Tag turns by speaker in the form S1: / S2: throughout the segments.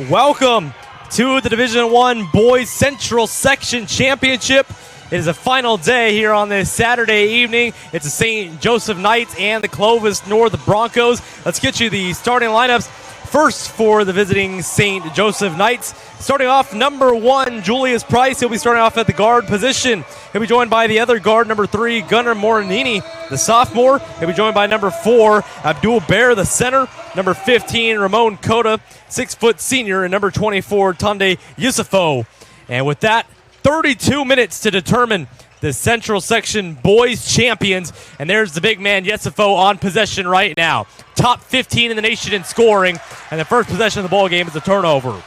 S1: Welcome to the Division I Boys Central Section Championship. It is a final day here on this Saturday evening. It's the St. Joseph Knights and the Clovis North Broncos. Let's get you the starting lineups. First for the visiting St. Joseph Knights. Starting off, number 1, Julius Price. He'll be starting off at the guard position. He'll be joined by the other guard, number 3, Gunnar Morinini, the sophomore. He'll be joined by number 4, Abdul Bear, the center. Number 15, Ramon Cota, 6-foot senior. And number 24, Tunde Yusufo. And with that, 32 minutes to determine the Central Section Boys Champions. And there's the big man, Yusufo, on possession right now. Top 15 in the nation in scoring. And the first possession of the ball game is a turnover.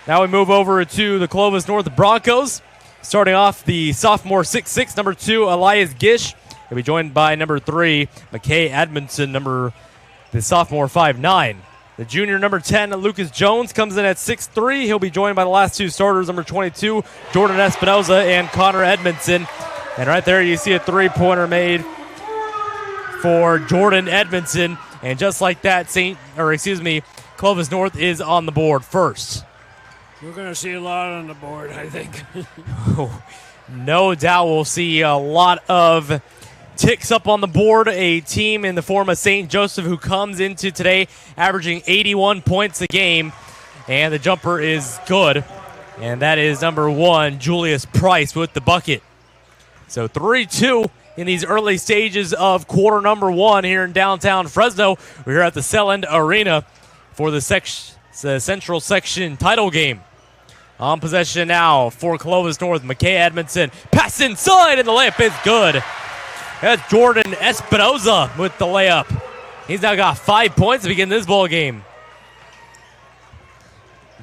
S1: Now we move over to the Clovis North Broncos. Starting off, the sophomore 6'6", number 2, Elias Gish. He'll be joined by number 3, McKay Edmondson, the sophomore 5'9". The junior number 10, Lucas Jones, comes in at 6'3". He'll be joined by the last two starters, number 22, Jordan Espinoza and Connor Edmondson. And right there you see a three-pointer made for Jordan Edmondson. And just like that, Clovis North is on the board first.
S2: We're going to see a lot on the board, I think.
S1: No doubt we'll see a lot of ticks up on the board. A team in the form of St. Joseph who comes into today averaging 81 points a game. And the jumper is good. And that is number 1, Julius Price with the bucket. So 3-2 in these early stages of quarter number 1 here in downtown Fresno. We're here at the Selland Arena for the Central Section title game. On possession now for Clovis North, McKay Edmondson. Pass inside, and the layup is good. That's Jordan Espinoza with the layup. He's now got 5 points to begin this ball game.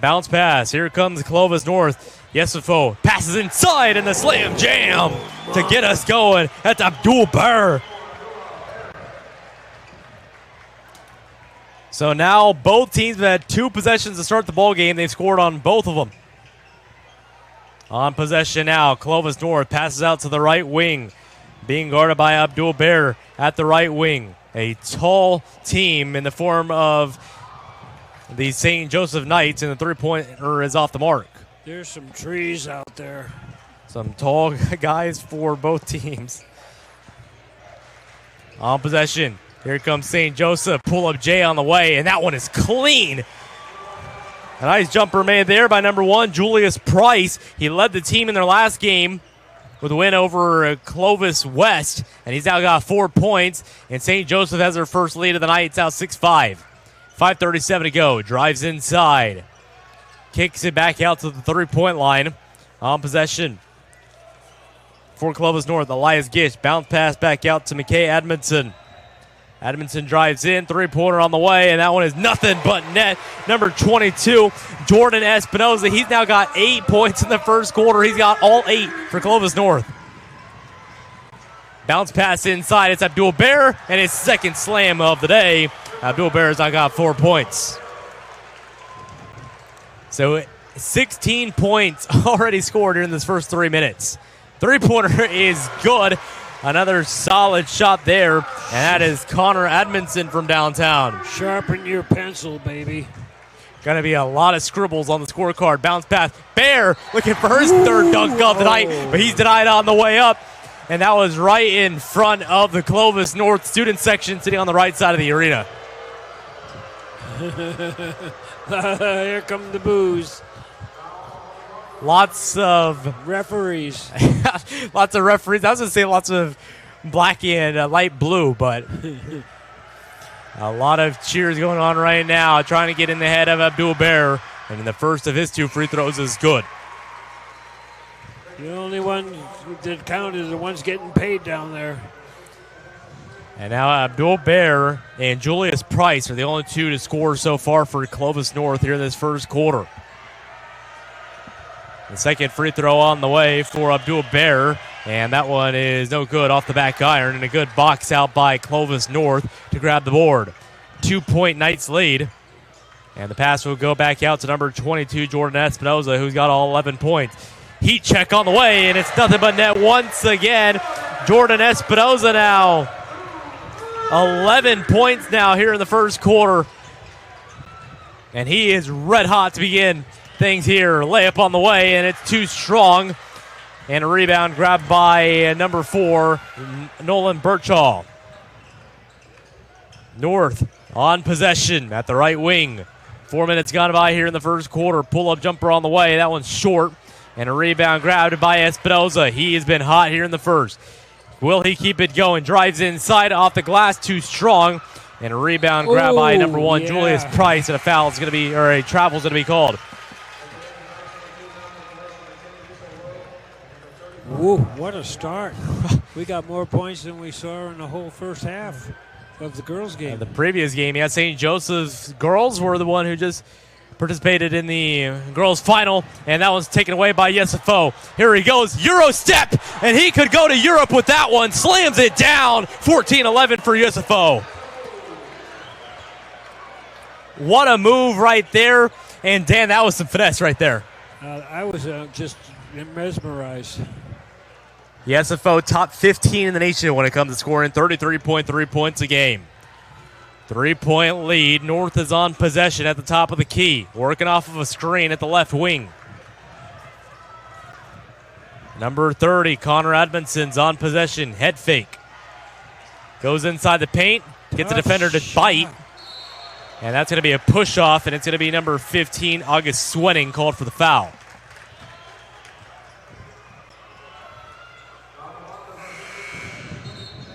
S1: Bounce pass. Here comes Clovis North. Yesufo passes inside, and the slam jam to get us going. That's Abdul Burr. So now both teams have had 2 possessions to start the ball game. They've scored on both of them. On possession now, Clovis North passes out to the right wing, being guarded by Abdul Bear at the right wing. A tall team in the form of the St. Joseph Knights, and the three-pointer is off the mark.
S2: There's some trees out there.
S1: Some tall guys for both teams. On possession, here comes St. Joseph. Pull-up J on the way, and that one is clean. A nice jumper made there by number 1, Julius Price. He led the team in their last game with a win over Clovis West, and he's now got 4 points. And St. Joseph has their first lead of the night. It's out 6-5. 5:37 to go. Drives inside. Kicks it back out to the three-point line. On possession for Clovis North, Elias Gish. Bounce pass back out to McKay Edmondson. Edmondson drives in, three-pointer on the way, and that one is nothing but net. Number 22, Jordan Espinoza. He's now got 8 points in the first quarter. He's got all 8 for Clovis North. Bounce pass inside. It's Abdul Bear, and his second slam of the day. Abdul Bear has now got 4 points. So 16 points already scored here in this first 3 minutes. Three-pointer is good. Another solid shot there, and that is Connor Edmondson from downtown.
S2: Sharpen your pencil, baby.
S1: Going to be a lot of scribbles on the scorecard. Bounce pass. Bear looking for his third dunk of the night, but he's denied on the way up. And that was right in front of the Clovis North student section sitting on the right side of the arena.
S2: Here come the boos.
S1: Lots of
S2: referees.
S1: Lots of referees. I was going to say lots of black and light blue, but a lot of cheers going on right now, trying to get in the head of Abdul Bear. And the first of his 2 free throws is good.
S2: The only one that count is the ones getting paid down there.
S1: And now Abdul Bear and Julius Price are the only 2 to score so far for Clovis North here in this first quarter. The second free throw on the way for Abdul Bear, and that one is no good off the back iron, and a good box out by Clovis North to grab the board. 2-point Knights lead, and the pass will go back out to number 22, Jordan Espinoza, who's got all 11 points. Heat check on the way, and it's nothing but net once again. Jordan Espinoza now 11 points now here in the first quarter. And he is red hot to begin things here. Layup on the way, and it's too strong. And a rebound grabbed by number 4, Nolan Birchall. North on possession at the right wing. 4 minutes gone by here in the first quarter. Pull-up jumper on the way. That one's short. And a rebound grabbed by Espinoza. He has been hot here in the first. Will he keep it going? Drives inside off the glass, too strong. And a rebound grabbed by number 1, Julius Price. And a foul is going to be, or a travel is going to be called.
S2: Whoa, what a start. We got more points than we saw in the whole first half of the girls' game.
S1: The previous game, yeah, St. Joseph's girls were the one who just participated in the girls' final, and that one's taken away by Yesifo. Here he goes, Euro step, and he could go to Europe with that one. Slams it down, 14-11 for Yesifo. What a move right there, and Dan, that was some finesse right there.
S2: I was just mesmerized.
S1: Yesifo top 15 in the nation when it comes to scoring 33.3 points a game. 3-point lead. North is on possession at the top of the key, working off of a screen at the left wing. Number 30, Connor Edmondson's on possession. Head fake. Goes inside the paint, gets the defender to bite. And that's going to be a push-off, and it's going to be number 15, August Swenning, called for the foul.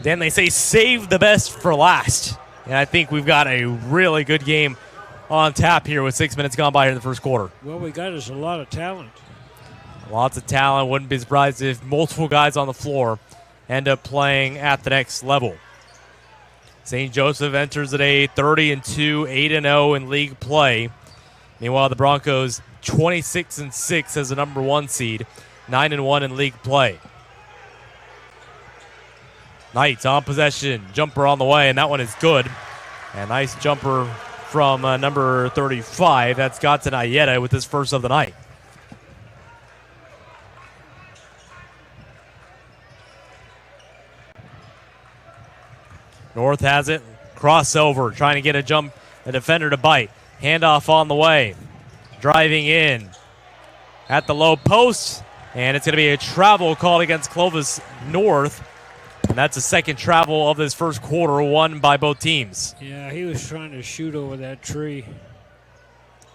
S1: Then they say save the best for last. And I think we've got a really good game on tap here with 6 minutes gone by here in the first quarter.
S2: Well, we got us a lot of talent.
S1: Lots of talent. Wouldn't be surprised if multiple guys on the floor end up playing at the next level. St. Joseph enters at a 30-2, 8-0 in league play. Meanwhile, the Broncos 26-6 as the number 1 seed, 9-1 in league play. Knights on possession, jumper on the way, and that one is good. A nice jumper from number 35. That's Godson Ayeta with his first of the night. North has it. Crossover, trying to get a defender to bite. Handoff on the way. Driving in at the low post. And it's going to be a travel called against Clovis North. And that's the second travel of this first quarter, won by both teams.
S2: Yeah, he was trying to shoot over that tree.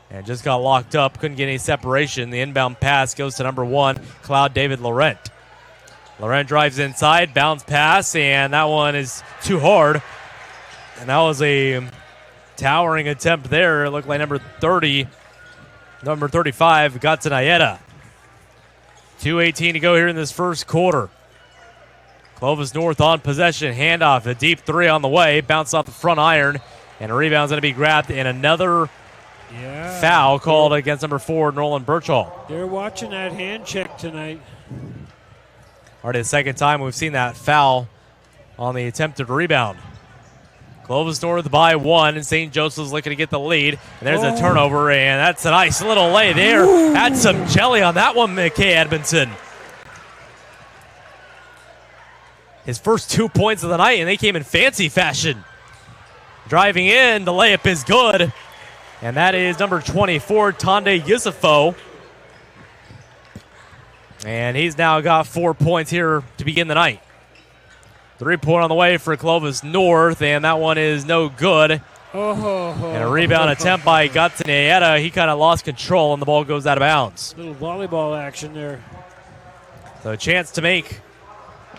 S1: And just got locked up, couldn't get any separation. The inbound pass goes to number 1, Cloud David Laurent. Laurent drives inside, bounce pass, and that one is too hard. And that was a towering attempt there. It looked like number 35, Godson Ayeta. 2:18 to go here in this first quarter. Clovis North on possession, handoff, a deep 3 on the way, bounced off the front iron, and a rebound's going to be grabbed, and another foul called against number 4, Nolan Birchall.
S2: They're watching that hand check tonight.
S1: Already the second time we've seen that foul on the attempted rebound. Clovis North by 1, and St. Joseph's looking to get the lead, and there's a turnover, and that's a nice little lay there.
S2: Ooh.
S1: Had some jelly on that one, McKay Edmondson. His first 2 points of the night, and they came in fancy fashion. Driving in, the layup is good. And that is number 24, Tonde Yusufo. And he's now got 4 points here to begin the night. 3-point on the way for Clovis North, and that one is no good. And a rebound attempt by Godson Ayeta. He kind of lost control, and the ball goes out of bounds.
S2: Little volleyball action there.
S1: So a chance to make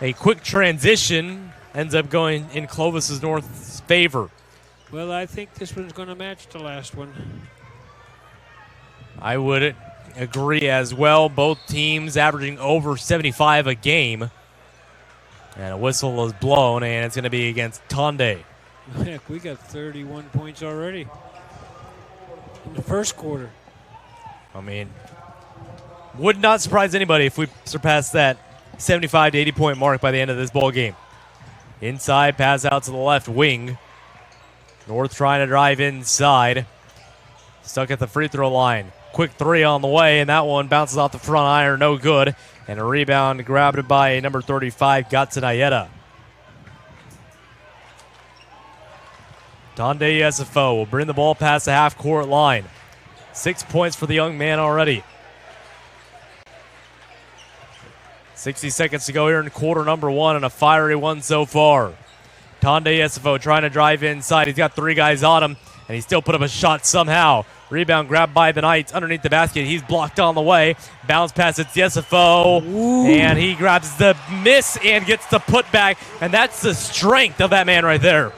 S1: a quick transition ends up going in Clovis North's favor.
S2: Well, I think this one's going to match the last one.
S1: I would agree as well. Both teams averaging over 75 a game. And a whistle is blown, and it's going to be against Tonde.
S2: Heck, we got 31 points already in the first quarter.
S1: I mean, would not surprise anybody if we surpass that 75 to 80 point mark by the end of this ball game. Inside, pass out to the left wing. North trying to drive inside. Stuck at the free throw line. Quick 3 on the way, and that one bounces off the front iron, no good. And a rebound grabbed by number 35, Godson Ayeta. Tonde SFO will bring the ball past the half-court line. 6 points for the young man already. 60 seconds to go here in quarter number one, and a fiery one so far. Tonde Yesifo trying to drive inside. He's got 3 guys on him, and he still put up a shot somehow. Rebound grabbed by the Knights underneath the basket. He's blocked on the way. Bounce pass, it's Yesifo, and he grabs the miss and gets the putback, and that's the strength of that man right there.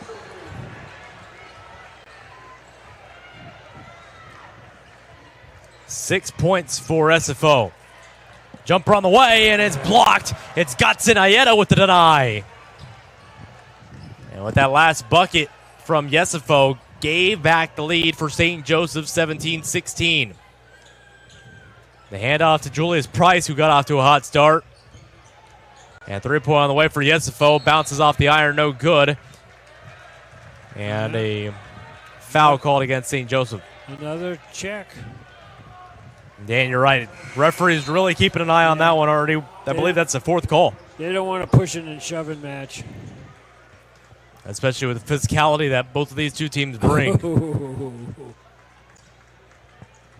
S1: Six points for Yesifo. Jumper on the way, and it's blocked. It's Gatsin Ayeta with the deny. And with that last bucket from Yesifo, gave back the lead for St. Joseph, 17-16. The handoff to Julius Price, who got off to a hot start. And 3-point on the way for Yesifo. Bounces off the iron, no good. And a foul called against St. Joseph.
S2: Another check.
S1: Dan, you're right. Referee's really keeping an eye on that one already. I believe that's the 4th call.
S2: They don't want a pushing and shoving match.
S1: Especially with the physicality that both of these two teams bring.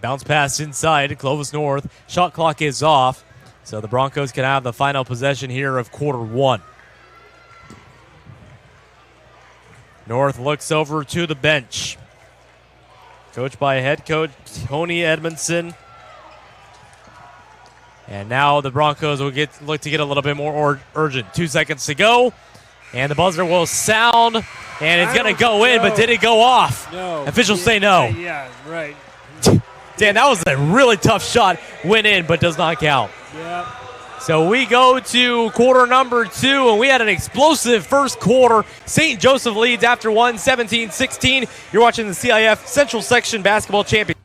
S1: Bounce pass inside, Clovis North. Shot clock is off, so the Broncos can have the final possession here of quarter one. North looks over to the bench. Coached by head coach Tony Edmondson. And now the Broncos will look to get a little bit more urgent. 2 seconds to go, and the buzzer will sound, and it's going to go in, but did it go off?
S2: No.
S1: Officials say no.
S2: Yeah, right.
S1: Dan, that was a really tough shot. Went in, but does not count.
S2: Yeah.
S1: So we go to quarter number 2, and we had an explosive first quarter. St. Joseph leads after one, 17-16. You're watching the CIF Central Section Basketball Championship.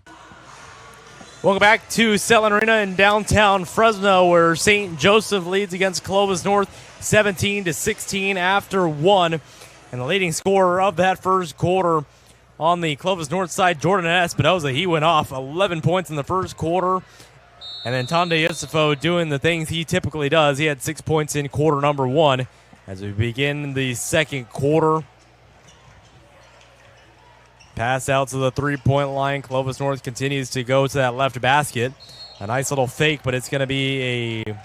S1: Welcome back to Selland Arena in downtown Fresno, where St. Joseph leads against Clovis North 17-16 after one. And the leading scorer of that first quarter on the Clovis North side, Jordan Espinoza, he went off 11 points in the first quarter. And then Tonde Yesifo doing the things he typically does. He had 6 points in quarter number one. As we begin the second quarter, pass out to the three-point line. Clovis North continues to go to that left basket. A nice little fake, but it's going to be a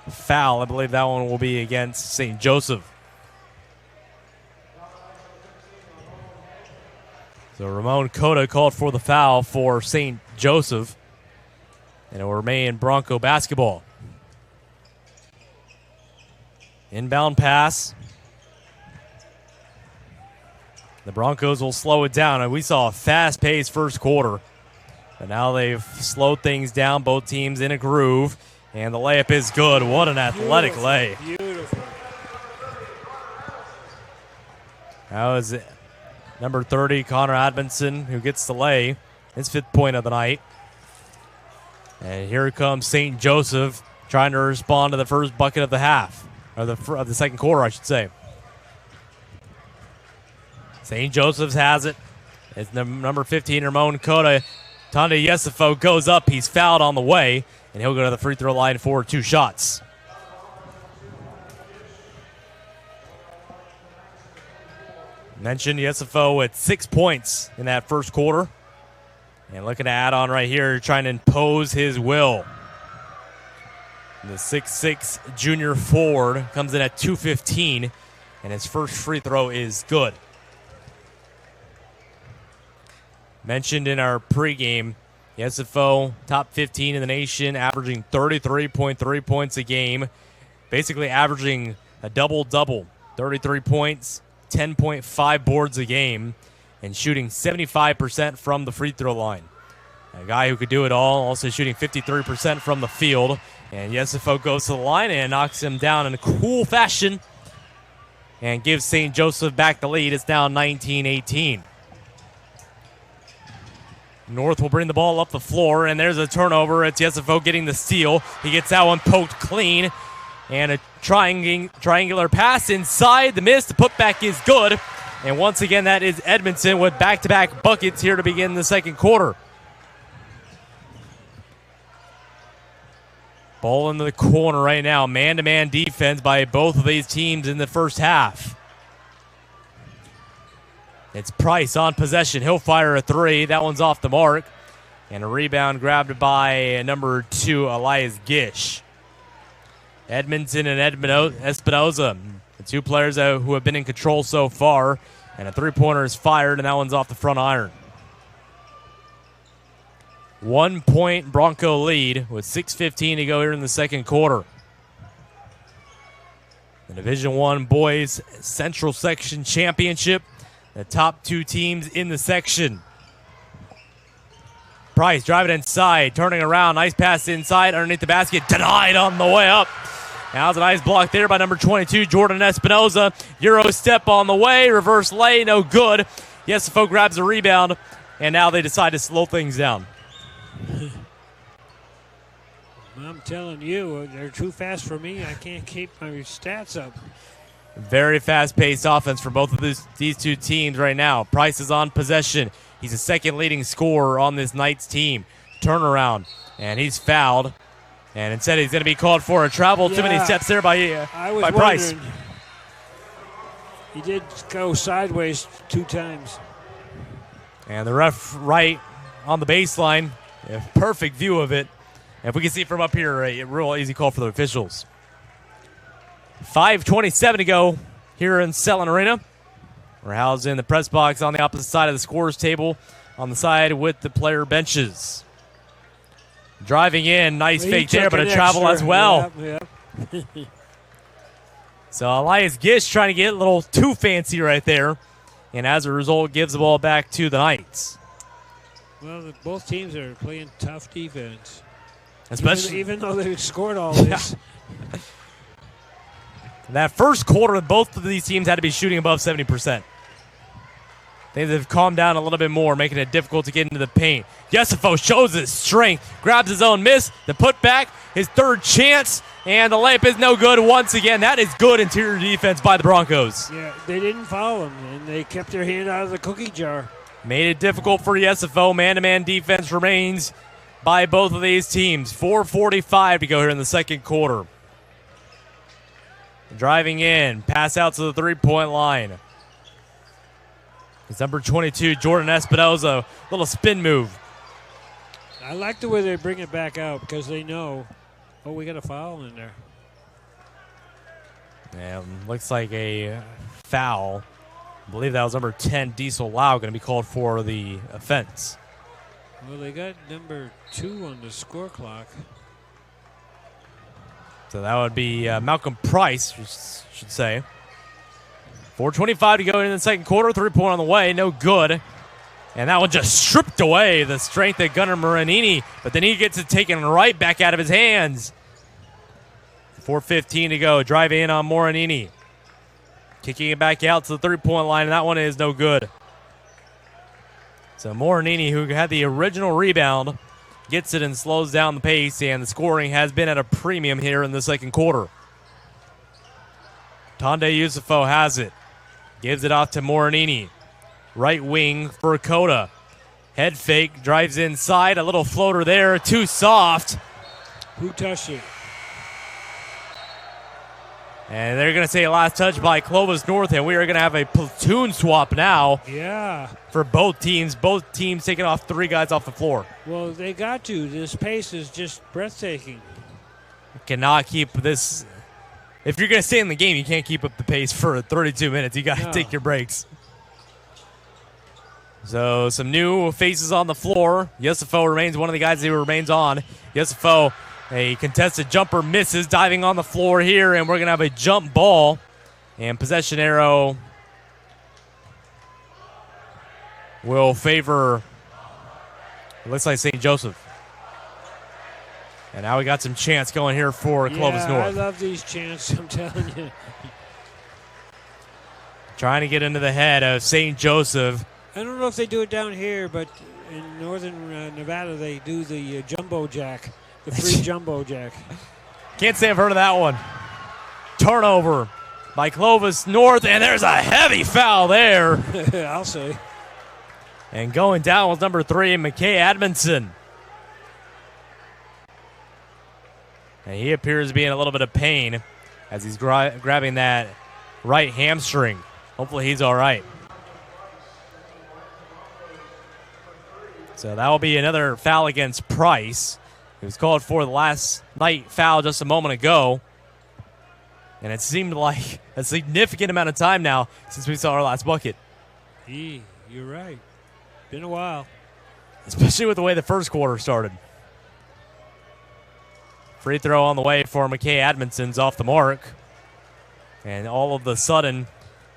S1: foul. I believe that one will be against St. Joseph. So Ramon Cota called for the foul for St. Joseph. And it will remain Bronco basketball. Inbound pass. The Broncos will slow it down. And we saw a fast-paced first quarter. But now they've slowed things down. Both teams in a groove. And the layup is good. What an athletic lay.
S2: Beautiful.
S1: That was number 30, Connor Admonson, who gets the lay. His 5th point of the night. And here comes St. Joseph trying to respond to the first bucket of the half. Or of the second quarter, I should say. St. Joseph's has it. It's number 15, Ramon Cota. Tonde Yesifo goes up. He's fouled on the way. And he'll go to the free throw line for 2 shots. Mentioned Yesifo with 6 points in that first quarter. And looking to add on right here, trying to impose his will. The 6'6" junior forward comes in at 2:15, and his first free throw is good. Mentioned in our pregame, Yesifo, top 15 in the nation, averaging 33.3 points a game, basically averaging a double-double, 33 points, 10.5 boards a game, and shooting 75% from the free throw line. A guy who could do it all, also shooting 53% from the field. And Yesifo goes to the line and knocks him down in a cool fashion and gives St. Joseph back the lead. It's now 19-18. North will bring the ball up the floor, and there's a turnover. It's Yesifo getting the steal. He gets that one poked clean. And a triangular pass inside. The miss. The putback is good. And once again, that is Edmondson with back-to-back buckets here to begin the second quarter. Ball in the corner right now. Man-to-man defense by both of these teams in the first half. It's Price on possession. He'll fire a three. That one's off the mark. And a rebound grabbed by number 2, Elias Gish. Edmondson and Espinoza, the two players who have been in control so far. And a three-pointer is fired, and that one's off the front iron. 1 point Bronco lead with 6:15 to go here in the second quarter. The Division I Boys Central Section Championship. The top 2 teams in the section. Price driving inside, turning around. Nice pass inside underneath the basket. Denied on the way up. Now it's a nice block there by number 22, Jordan Espinoza. Euro step on the way. Reverse lay, no good. Yesifo grabs a rebound, and now they decide to slow things down.
S2: I'm telling you, they're too fast for me. I can't keep my stats up.
S1: Very fast-paced offense for both of these two teams right now. Price is on possession. He's the second leading scorer on this Knights team. Turnaround, and he's fouled. And instead he's going to be called for a travel. Too many steps there by Price.
S2: He did go sideways 2 times.
S1: And the ref right on the baseline. A perfect view of it. And if we can see from up here, a real easy call for the officials. 5:27 to go here in Selland Arena. We're housed in the press box on the opposite side of the scorers table, on the side with the player benches. Driving in, nice fake there, but a travel as well.
S2: Yep.
S1: So Elias Gish trying to get a little too fancy right there, and as a result gives the ball back to the Knights.
S2: Well, both teams are playing tough defense.
S1: Especially
S2: even though they've scored all this.
S1: That first quarter, both of these teams had to be shooting above 70%. Things have calmed down a little bit more, making it difficult to get into the paint. Yesifo shows his strength, grabs his own miss, the putback, his third chance, and the layup is no good once again. That is good interior defense by the Broncos.
S2: Yeah, they didn't foul him, and they kept their hand out of the cookie jar.
S1: Made it difficult for Yesifo. Man-to-man defense remains by both of these teams. 4:45 to go here in the second quarter. Driving in, pass out to the three-point line. It's number 22, Jordan Espinoza. Little spin move.
S2: I like the way they bring it back out because they know, we got a foul in there.
S1: And looks like a foul. I believe that was number 10, Diesel Lau, going to be called for the offense.
S2: Well, they got number 2 on the score clock.
S1: So that would be Malcolm Price, should say. 4:25 to go in the second quarter. 3-point on the way. No good. And that one just stripped away the strength of Gunnar Maranini. But then he gets it taken right back out of his hands. 4:15 to go. Drive in on Maranini. Kicking it back out to the 3-point line. And that one is no good. So Maranini, who had the original rebound, gets it and slows down the pace. And the scoring has been at a premium here in the second quarter. Tonde Yusufo has it. Gives it off to Moranini. Right wing for Coda. Head fake, drives inside. A little floater there, too soft.
S2: Who touched it?
S1: And they're going to say last touch by Clovis North, and we are going to have a platoon swap now.
S2: Yeah.
S1: For both teams. Both teams taking off 3 guys off the floor.
S2: Well, they got to. This pace is just breathtaking.
S1: Cannot keep this. If you're going to stay in the game, you can't keep up the pace for 32 minutes. You got to take your breaks. So some new faces on the floor. Yesifo remains one of the guys who remains on. Yesifo, a contested jumper, misses, diving on the floor here, and we're going to have a jump ball. And possession arrow will favor, it looks like St. Joseph. And now we got some chance going here for Clovis North.
S2: I love these chants, I'm telling you.
S1: Trying to get into the head of St. Joseph.
S2: I don't know if they do it down here, but in northern Nevada, they do the jumbo jack, the free jumbo jack.
S1: Can't say I've heard of that one. Turnover by Clovis North, and there's a heavy foul there.
S2: I'll say.
S1: And going down was number 3, McKay Admonson. And he appears to be in a little bit of pain as he's grabbing that right hamstring. Hopefully he's all right. So that will be another foul against Price. It was called for the last night foul just a moment ago. And it seemed like a significant amount of time now since we saw our last bucket.
S2: You're right. Been a while.
S1: Especially with the way the first quarter started. Free throw on the way for McKay Admondson's off the mark. And all of a sudden,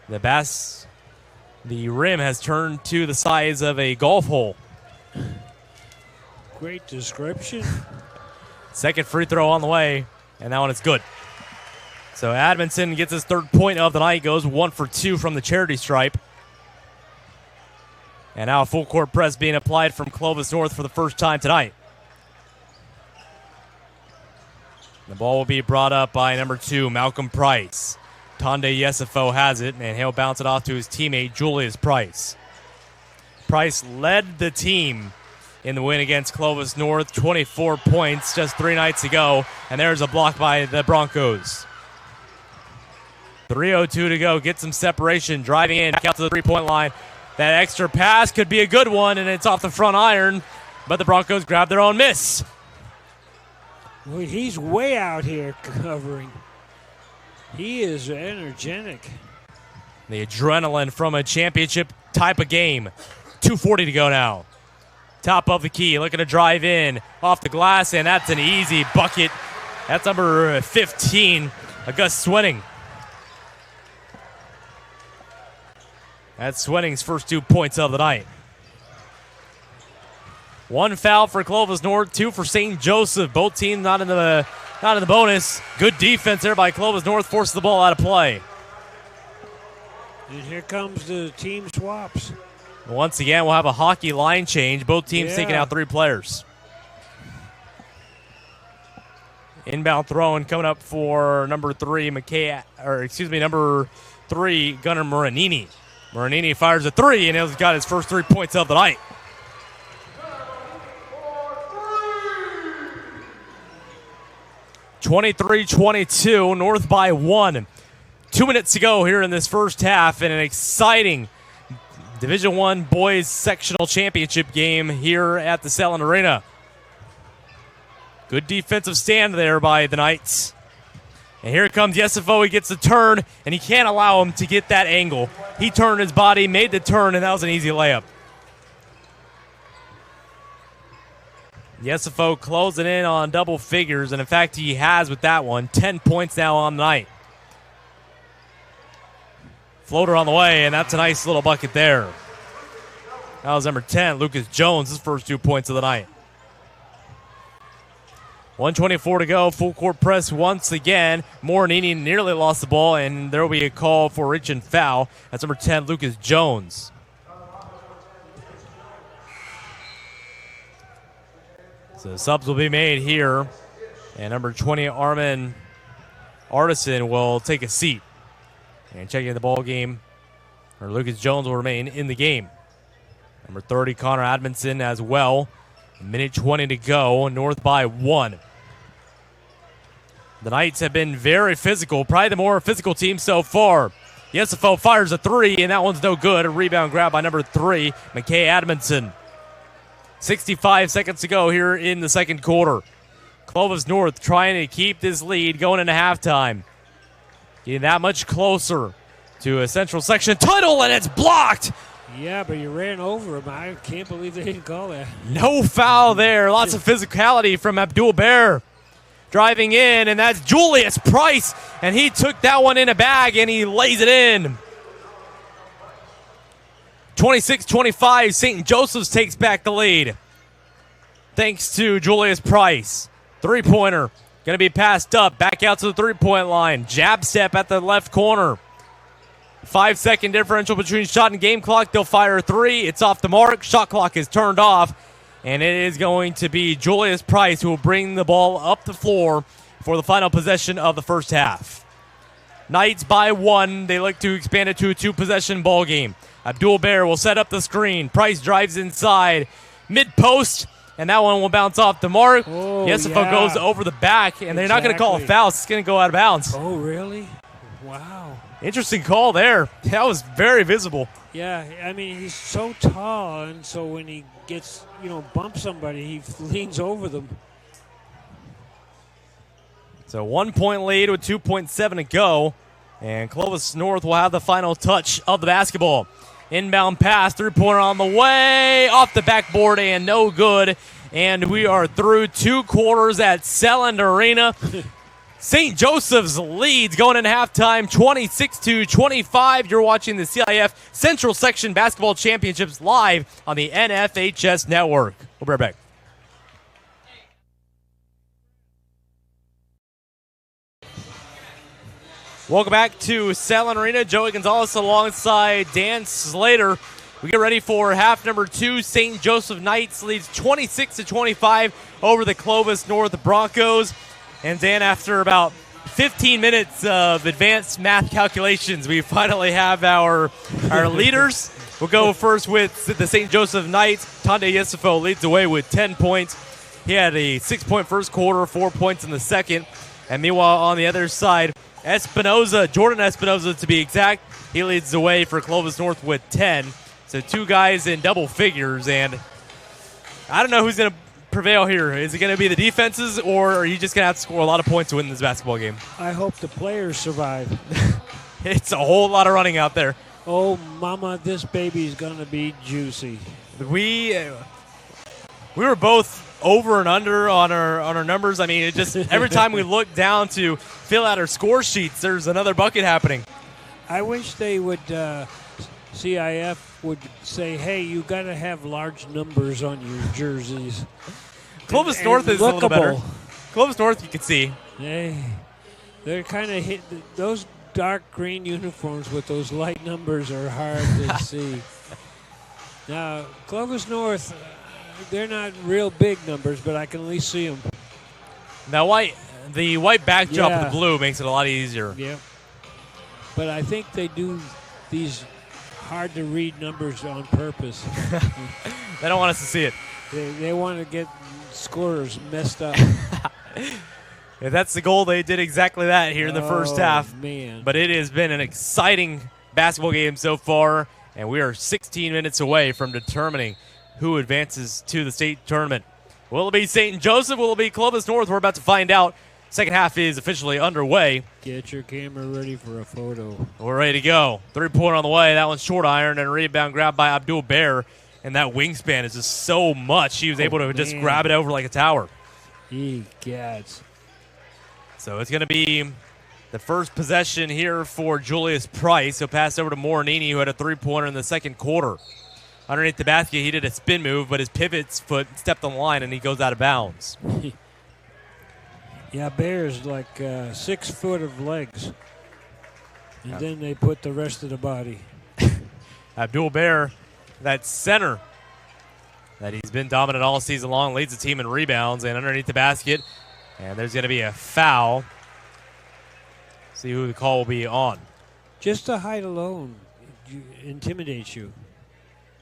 S1: the rim has turned to the size of a golf hole.
S2: Great description.
S1: Second free throw on the way, and that one is good. So Admondson gets his third point of the night, goes 1 for 2 from the charity stripe. And now a full court press being applied from Clovis North for the first time tonight. The ball will be brought up by number 2, Malcolm Price. Tonde Yesifo has it, and he'll bounce it off to his teammate, Julius Price. Price led the team in the win against Clovis North, 24 points just 3 nights ago, and there's a block by the Broncos. 3:02 to go, get some separation, driving in, back out to the three-point line. That extra pass could be a good one, and it's off the front iron, but the Broncos grab their own miss.
S2: Well, he's way out here covering. He is energetic.
S1: The adrenaline from a championship type of game. 2:40 to go now. Top of the key, looking to drive in off the glass, and that's an easy bucket. That's number 15, Gus Swenning. That's Swenning's first 2 points of the night. 1 foul for Clovis North, 2 for St. Joseph. Both teams not in the bonus. Good defense there by Clovis North, forces the ball out of play.
S2: And here comes the team swaps.
S1: Once again, we'll have a hockey line change. Both teams taking out 3 players. Inbound throwing coming up for number 3, number 3, Gunnar Maranini. Maranini fires a 3, and he's got his first 3 points of the night. (23-22), North by 1. 2 minutes to go here in this first half, and an exciting Division I Boys Sectional Championship game here at the Selland Arena. Good defensive stand there by the Knights. And here comes Yesifo. He gets the turn, and he can't allow him to get that angle. He turned his body, made the turn, and that was an easy layup. Yesifo closing in on double figures, and in fact he has with that one. 10 points now on the night. Floater on the way, and that's a nice little bucket there. That was number 10, Lucas Jones, his first 2 points of the night. 1:24 to go, full court press once again. Morinini nearly lost the ball, and there will be a call for reach and foul. That's number 10, Lucas Jones. So subs will be made here, and number 20, Armin Artisan, will take a seat. And checking the ball game, or Lucas Jones will remain in the game. Number 30, Connor Admonson as well. 1:20 to go, North by 1. The Knights have been very physical, probably the more physical team so far. Yesifo fires a 3, and that one's no good. A rebound grab by number 3, McKay Admonson. 65 seconds to go here in the second quarter. Clovis North trying to keep this lead going into halftime. Getting that much closer to a Central Section title, and it's blocked.
S2: Yeah, but you ran over him. I can't believe they didn't call that.
S1: No foul there. Lots of physicality from Abdul Baer. Driving in, and that's Julius Price, and he took that one in a bag, and he lays it in. 26-25, St. Joseph's takes back the lead. Thanks to Julius Price. Three-pointer, going to be passed up, back out to the three-point line. Jab step at the left corner. 5-second differential between shot and game clock. They'll fire a 3. It's off the mark. Shot clock is turned off. And it is going to be Julius Price who will bring the ball up the floor for the final possession of the first half. Knights by 1. They look to expand it to a 2-possession ball game. Abdul Baer will set up the screen. Price drives inside. Mid-post. And that one will bounce off the mark. Yesifo goes over the back. And they're not going to call a foul. It's going to go out of bounds.
S2: Oh, really? Wow.
S1: Interesting call there. That was very visible.
S2: Yeah, I mean, he's so tall, and so when he gets, bumps somebody, he leans over them.
S1: So 1 point lead with 2.7 to go. And Clovis North will have the final touch of the basketball. Inbound pass, three-pointer on the way, off the backboard and no good. And we are through 2 quarters at Selland Arena. St. Joseph's leads going into halftime 26-25. You're watching the CIF Central Section Basketball Championships live on the NFHS Network. We'll be right back. Welcome back to Selland Arena. Joey Gonzalez alongside Dan Slater. We get ready for half number 2. St. Joseph Knights leads 26-25 over the Clovis North Broncos. And Dan, after about 15 minutes of advanced math calculations, we finally have our leaders. We'll go first with the St. Joseph Knights. Tonde Yesifo leads away with 10 points. He had a 6-point first quarter, 4 points in the second. And meanwhile, on the other side, Jordan Espinoza to be exact, he leads the way for Clovis North with 10. So 2 guys in double figures, and I don't know who's going to prevail here. Is it going to be the defenses, or are you just going to have to score a lot of points to win this basketball game?
S2: I hope the players survive.
S1: It's a whole lot of running out there.
S2: Oh, mama, this baby's going to be juicy.
S1: We were both over and under on our numbers. I mean, it just every time we look down to fill out our score sheets, there's another bucket happening.
S2: I wish they would, CIF would say, hey, you got to have large numbers on your jerseys.
S1: Clovis North is a little better. Clovis North, you can see.
S2: They're kind of hit. Those dark green uniforms with those light numbers are hard to see. Now, Clovis North, they're not real big numbers, but I can at least see them.
S1: Now, the white backdrop of the blue makes it a lot easier.
S2: Yeah. But I think they do these hard-to-read numbers on purpose.
S1: They don't want us to see it.
S2: They want to get scorers messed up.
S1: If that's the goal, they did exactly that here in the first half.
S2: Man.
S1: But it has been an exciting basketball game so far, and we are 16 minutes away from determining who advances to the state tournament. Will it be St. Joseph? Will it be Clovis North? We're about to find out. Second half is officially underway.
S2: Get your camera ready for a photo.
S1: We're ready to go. 3-pointer on the way. That one's short iron, and a rebound grabbed by Abdul Bear. And that wingspan is just so much. He was able to just grab it over like a tower.
S2: Gats.
S1: So it's going to be the first possession here for Julius Price. He'll pass over to Morinini, who had a 3-pointer in the second quarter. Underneath the basket, he did a spin move, but his pivot's foot stepped on the line, and he goes out of bounds.
S2: Yeah, Bear's like 6 foot of legs. And then they put the rest of the body.
S1: Abdul Bear, that center that he's been dominant all season long, leads the team in rebounds and underneath the basket. And there's going to be a foul. See who the call will be on.
S2: Just the height alone intimidates you.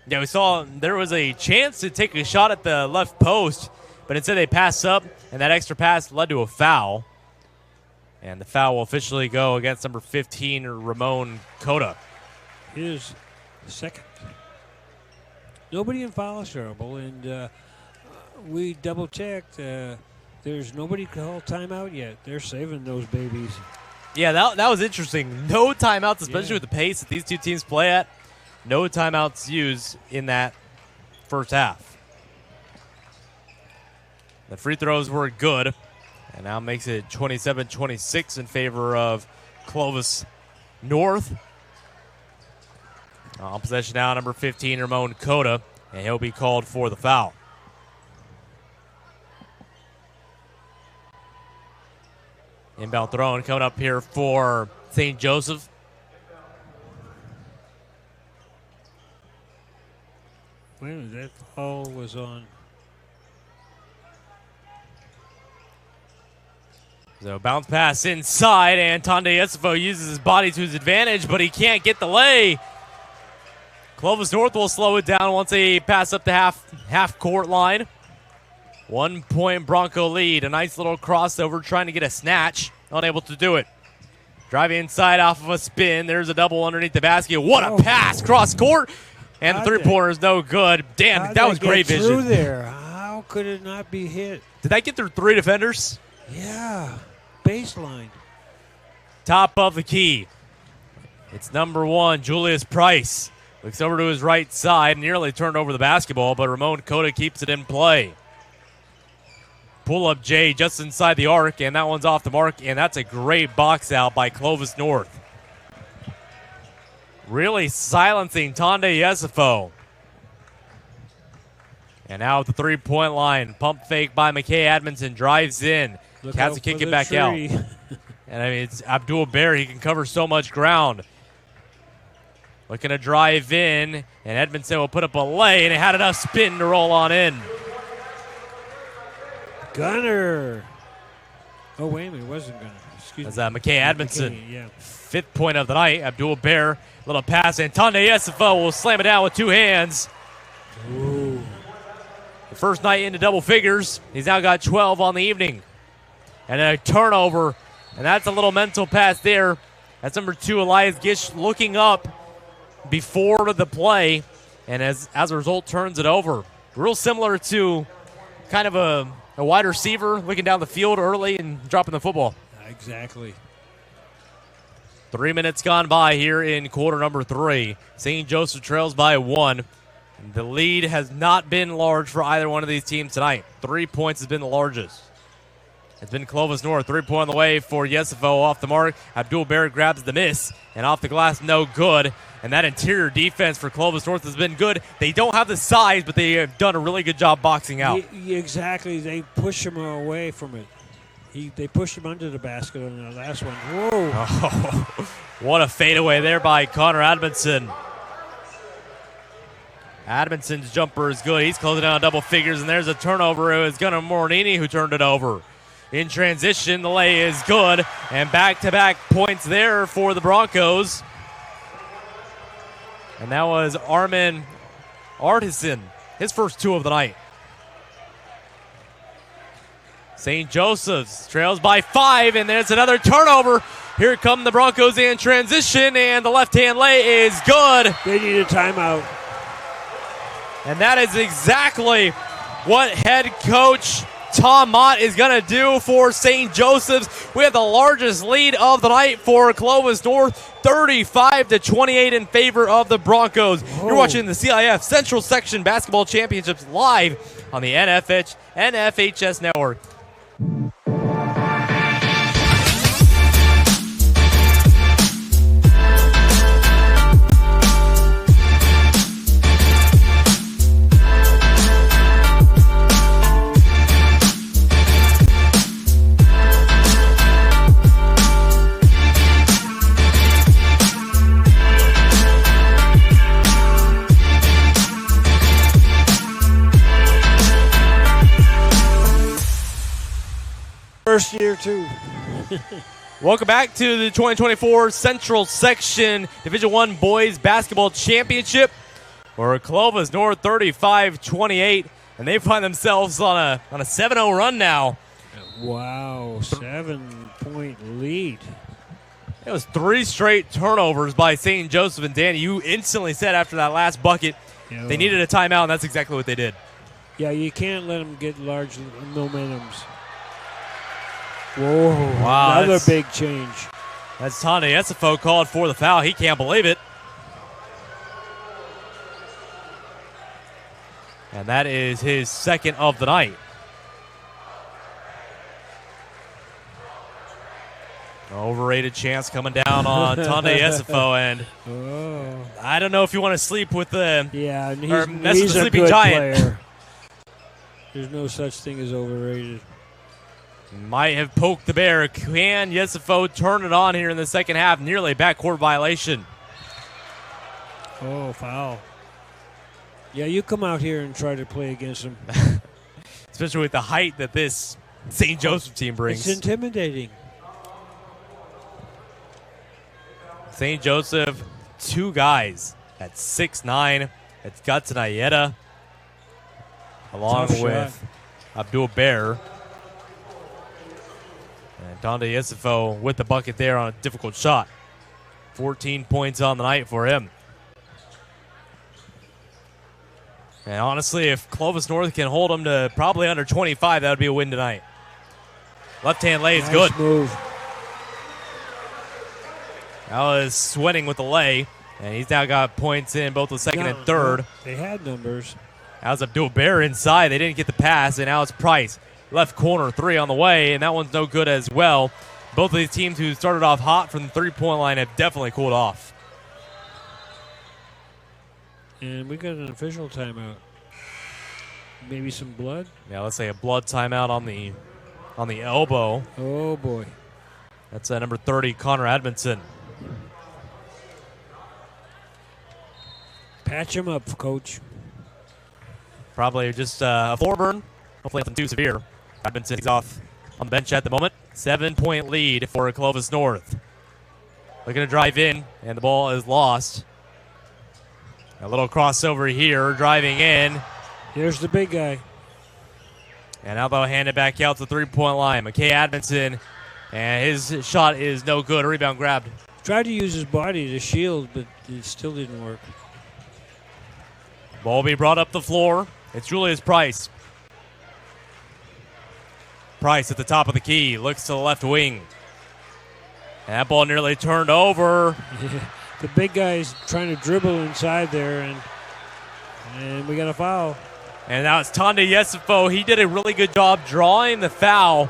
S1: Yeah, we saw there was a chance to take a shot at the left post, but instead they passed up, and that extra pass led to a foul. And the foul will officially go against number 15, Ramon Cota.
S2: His second. Nobody in foul trouble, and we double-checked. There's nobody called timeout yet. They're saving those babies.
S1: Yeah, that was interesting. No timeouts, especially with the pace that these two teams play at. No timeouts used in that first half. The free throws were good, and now makes it 27-26 in favor of Clovis North. On possession now, number 15, Ramon Cota, and he'll be called for the foul. Inbound throw coming up here for St. Joseph.
S2: Wait a minute, that foul was on.
S1: So bounce pass inside, and Tonde Yesifo uses his body to his advantage, but he can't get the lay. Clovis North will slow it down once they pass up the half court line. 1 point Bronco lead. A nice little crossover trying to get a snatch. Unable to do it. Driving inside off of a spin. There's a double underneath the basket. What a pass cross court. And the three-pointer is no good. Dan, that was great vision.
S2: Through there. How could it not be hit?
S1: Did that get through 3 defenders?
S2: Yeah. Baseline.
S1: Top of the key. It's number 1, Julius Price. Looks over to his right side, nearly turned over the basketball, but Ramon Cota keeps it in play. Pull-up J just inside the arc, and that one's off the mark, and that's a great box out by Clovis North. Really silencing Tonde Yesifo. And now at the three-point line, pump fake by McKay Edmondson, drives in. Has to kick it back out. And I mean, it's Abdul Bear. He can cover so much ground. Looking to drive in, and Edmondson will put up a lay, and it had enough spin to roll on in.
S2: Gunner. Oh, wait a minute. It wasn't Gunner. Excuse me.
S1: That's McKay Edmondson.
S2: McKay, yeah.
S1: 5th point of the night. Abdul Bear, little pass, and Tonde Yesifo will slam it down with 2 hands.
S2: Ooh.
S1: The first night into double figures. He's now got 12 on the evening. And a turnover, and that's a little mental pass there. That's number 2, Elias Gish, looking up before the play, and as a result turns it over. Real similar to kind of a wide receiver looking down the field early and dropping the football.
S2: Exactly.
S1: 3 minutes gone by here in quarter number 3. St. Joseph trails by 1. The lead has not been large for either one of these teams tonight. 3 points has been the largest. It's been Clovis North. 3-point on the way for Yesifo off the mark. Abdul Barrett grabs the miss, and off the glass, no good. And that interior defense for Clovis North has been good. They don't have the size, but they have done a really good job boxing out.
S2: Exactly. They push him away from it. They pushed him under the basket on the last one. Whoa.
S1: Oh, what a fadeaway there by Connor Admonson. Admonson's jumper is good. He's closing down double figures, and there's a turnover. It was Gunnar Morinini who turned it over. In transition, the lay is good, and back-to-back points there for the Broncos. And that was Armin Artisan, his first 2 of the night. St. Joseph's trails by 5, and there's another turnover. Here come the Broncos in transition, and the left-hand lay is good.
S2: They need a timeout.
S1: And that is exactly what head coach Tom Mott is going to do for St. Joseph's. We have the largest lead of the night for Clovis North, 35-28 in favor of the Broncos.
S2: Whoa.
S1: You're watching the CIF Central Section Basketball Championships live on the NFHS Network.
S2: First year, too.
S1: Welcome back to the 2024 Central Section Division I Boys Basketball Championship, where Clovis North 35-28, and they find themselves on a 7-0 run now.
S2: Wow, 7-point lead.
S1: It was 3 straight turnovers by St. Joseph, and Danny, you instantly said after that last bucket they needed a timeout, and that's exactly what they did.
S2: Yeah, you can't let them get large momentums. Whoa,
S1: wow,
S2: another big change.
S1: That's Tonde Yesifo called for the foul. He can't believe it. And that is his second of the night. Overrated chance coming down on Tonde Yesifo, and I don't know if you want to sleep with the
S2: he's a good
S1: giant.
S2: Player. There's no such thing as overrated.
S1: Might have poked the bear. Can Yesifo turn it on here in the second half? Nearly a backcourt violation.
S2: Oh, foul. Yeah, you come out here and try to play against him.
S1: Especially with the height that this St. Joseph team brings.
S2: It's intimidating.
S1: St. Joseph, 2 guys at 6'9". It's Guts and Ayeta, along with Abdul Bear. And Tonde Yesifo with the bucket there on a difficult shot. 14 points on the night for him. And honestly, if Clovis North can hold them to probably under 25, that would be a win tonight. Left-hand lay is good.
S2: Move.
S1: That was Sweating with the lay, and he's now got points in both the second and third.
S2: They had numbers.
S1: That was Abdul-Bear inside. They didn't get the pass, and now it's Price. Left corner, 3 on the way, and that one's no good as well. Both of these teams who started off hot from the three-point line have definitely cooled off.
S2: And we got an official timeout. Maybe some blood?
S1: Yeah, let's say a blood timeout on the elbow.
S2: Oh, boy.
S1: That's number 30, Connor Edmondson.
S2: Patch him up, Coach.
S1: Probably just a floor burn. Hopefully nothing too severe. Edmondson's off on the bench at the moment. 7-point lead for Clovis North. Looking to drive in, and the ball is lost. A little crossover here, driving in.
S2: Here's the big guy.
S1: And now they'll hand it back out to the three-point line. McKay Edmondson, and his shot is no good. Rebound grabbed.
S2: Tried to use his body to shield, but it still didn't work.
S1: Ball being brought up the floor. It's Julius Price. Price at the top of the key. Looks to the left wing. And that ball nearly turned over.
S2: Yeah. The big guy's trying to dribble inside there, and we got a foul.
S1: And now it's Tonda Yesifo. He did a really good job drawing the foul.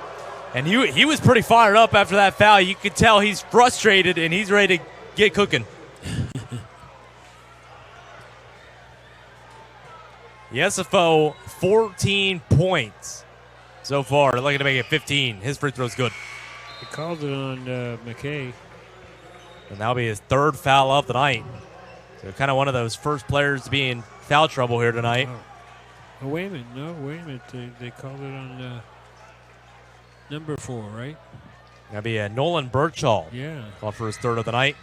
S1: And he was pretty fired up after that foul. You could tell he's frustrated, and he's ready to get cooking. Yesifo, 14 points so far. They're looking to make it 15. His free throw's good.
S2: He called it on McKay.
S1: And that'll be his third foul of the night. So kind of one of those first players to be in foul trouble here tonight.
S2: Oh, wait a minute. No, wait a minute. They called it on number 4, right?
S1: That'll be Nolan Birchall.
S2: Yeah.
S1: Called for his third of the night.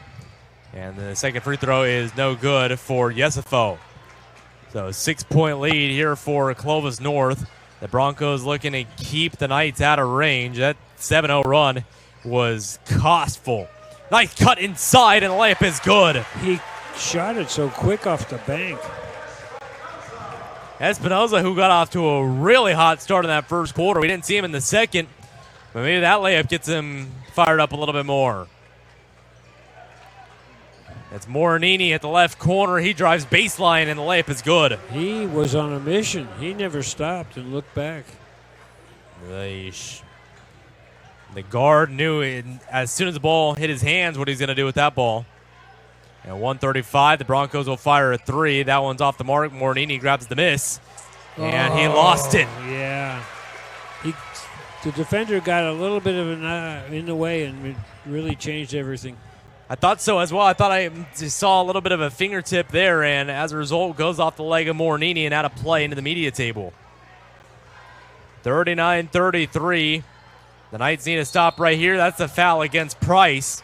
S1: And the second free throw is no good for Yesifo. So 6-point lead here for Clovis North. The Broncos looking to keep the Knights out of range. That 7-0 run was costful. Nice cut inside, and the layup is good.
S2: He shot it so quick off the bank.
S1: Espinoza, who got off to a really hot start in that first quarter. We didn't see him in the second, but maybe that layup gets him fired up a little bit more. It's Morinini at the left corner. He drives baseline, and the layup is good.
S2: He was on a mission. He never stopped and looked back.
S1: The guard knew as soon as the ball hit his hands what he's going to do with that ball. At 1:35, the Broncos will fire a 3. That one's off the mark. Morinini grabs the miss, and he lost it.
S2: Yeah. The defender got a little bit of in the way, and it really changed everything.
S1: I thought so as well. I thought I just saw a little bit of a fingertip there, and as a result, goes off the leg of Morinini and out of play into the media table. 39-33. The Knights need to stop right here. That's a foul against Price.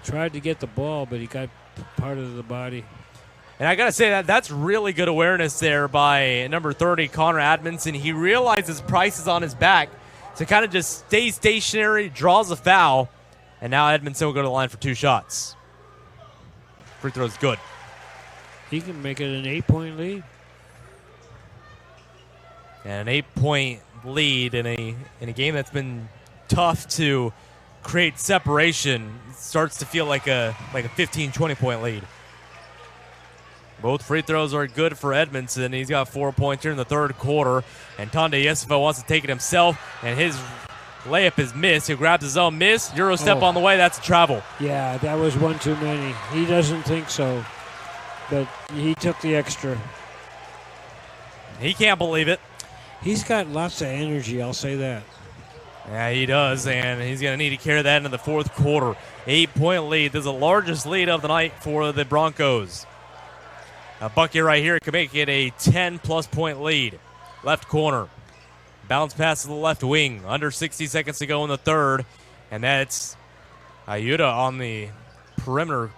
S2: Tried to get the ball, but he got part of the body.
S1: And I got to say that's really good awareness there by number 30, Connor Edmondson. He realizes Price is on his back, so kind of just stays stationary, draws a foul, and now Edmondson will go to the line for 2 shots. Free throw's good.
S2: He can make it an 8-point lead.
S1: And an 8-point lead in a game that's been tough to create separation starts to feel like a 15, 20-point lead. Both free throws are good for Edmondson. He's got 4 points here in the third quarter. And Tonda Yesifo wants to take it himself, and his layup is missed. He grabs his own miss. Euro step on the way. That's a travel.
S2: Yeah, that was one too many. He doesn't think so, but he took the extra.
S1: He can't believe it.
S2: He's got lots of energy, I'll say that.
S1: Yeah, he does, and he's going to need to carry that into the fourth quarter. 8-point lead. This is the largest lead of the night for the Broncos. A bucket right here could make it a 10-plus point lead. Left corner. Bounce pass to the left wing. Under 60 seconds to go in the third. And that's Ayuda on the perimeter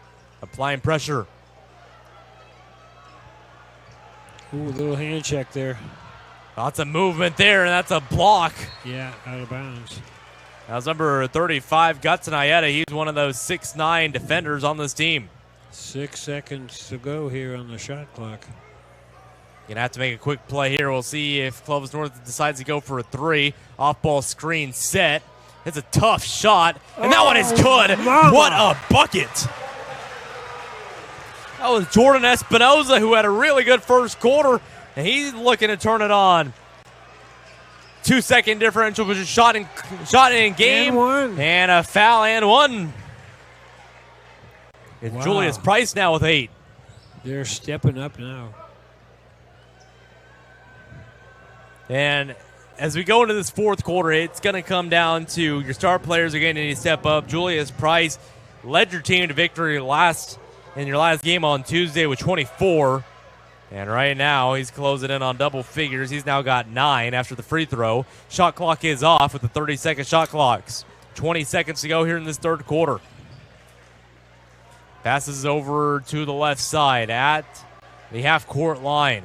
S1: applying pressure.
S2: Ooh, a little hand check there.
S1: Lots of movement there, and that's a block.
S2: Yeah, out of bounds.
S1: That was number 35, Gutson Ayeta. He's one of those 6'9 defenders on this team.
S2: 6 seconds to go here on the shot clock.
S1: Gonna have to make a quick play here. We'll see if Clovis North decides to go for a three. Off-ball screen set. It's a tough shot, and that one is good.
S2: Mama.
S1: What a bucket. That was Jordan Espinoza, who had a really good first quarter, and he's looking to turn it on. 2-second differential, which is shot in game.
S2: And one.
S1: And a foul and one. It's
S2: Wow.
S1: Julius Price now with 8.
S2: They're stepping up now.
S1: And as we go into this fourth quarter, it's going to come down to your star players are going to need to step up. Julius Price led your team to victory in your last game on Tuesday with 24. And right now, he's closing in on double figures. He's now got 9 after the free throw. Shot clock is off with the 30-second shot clocks. 20 seconds to go here in this third quarter. Passes over to the left side at the half-court line.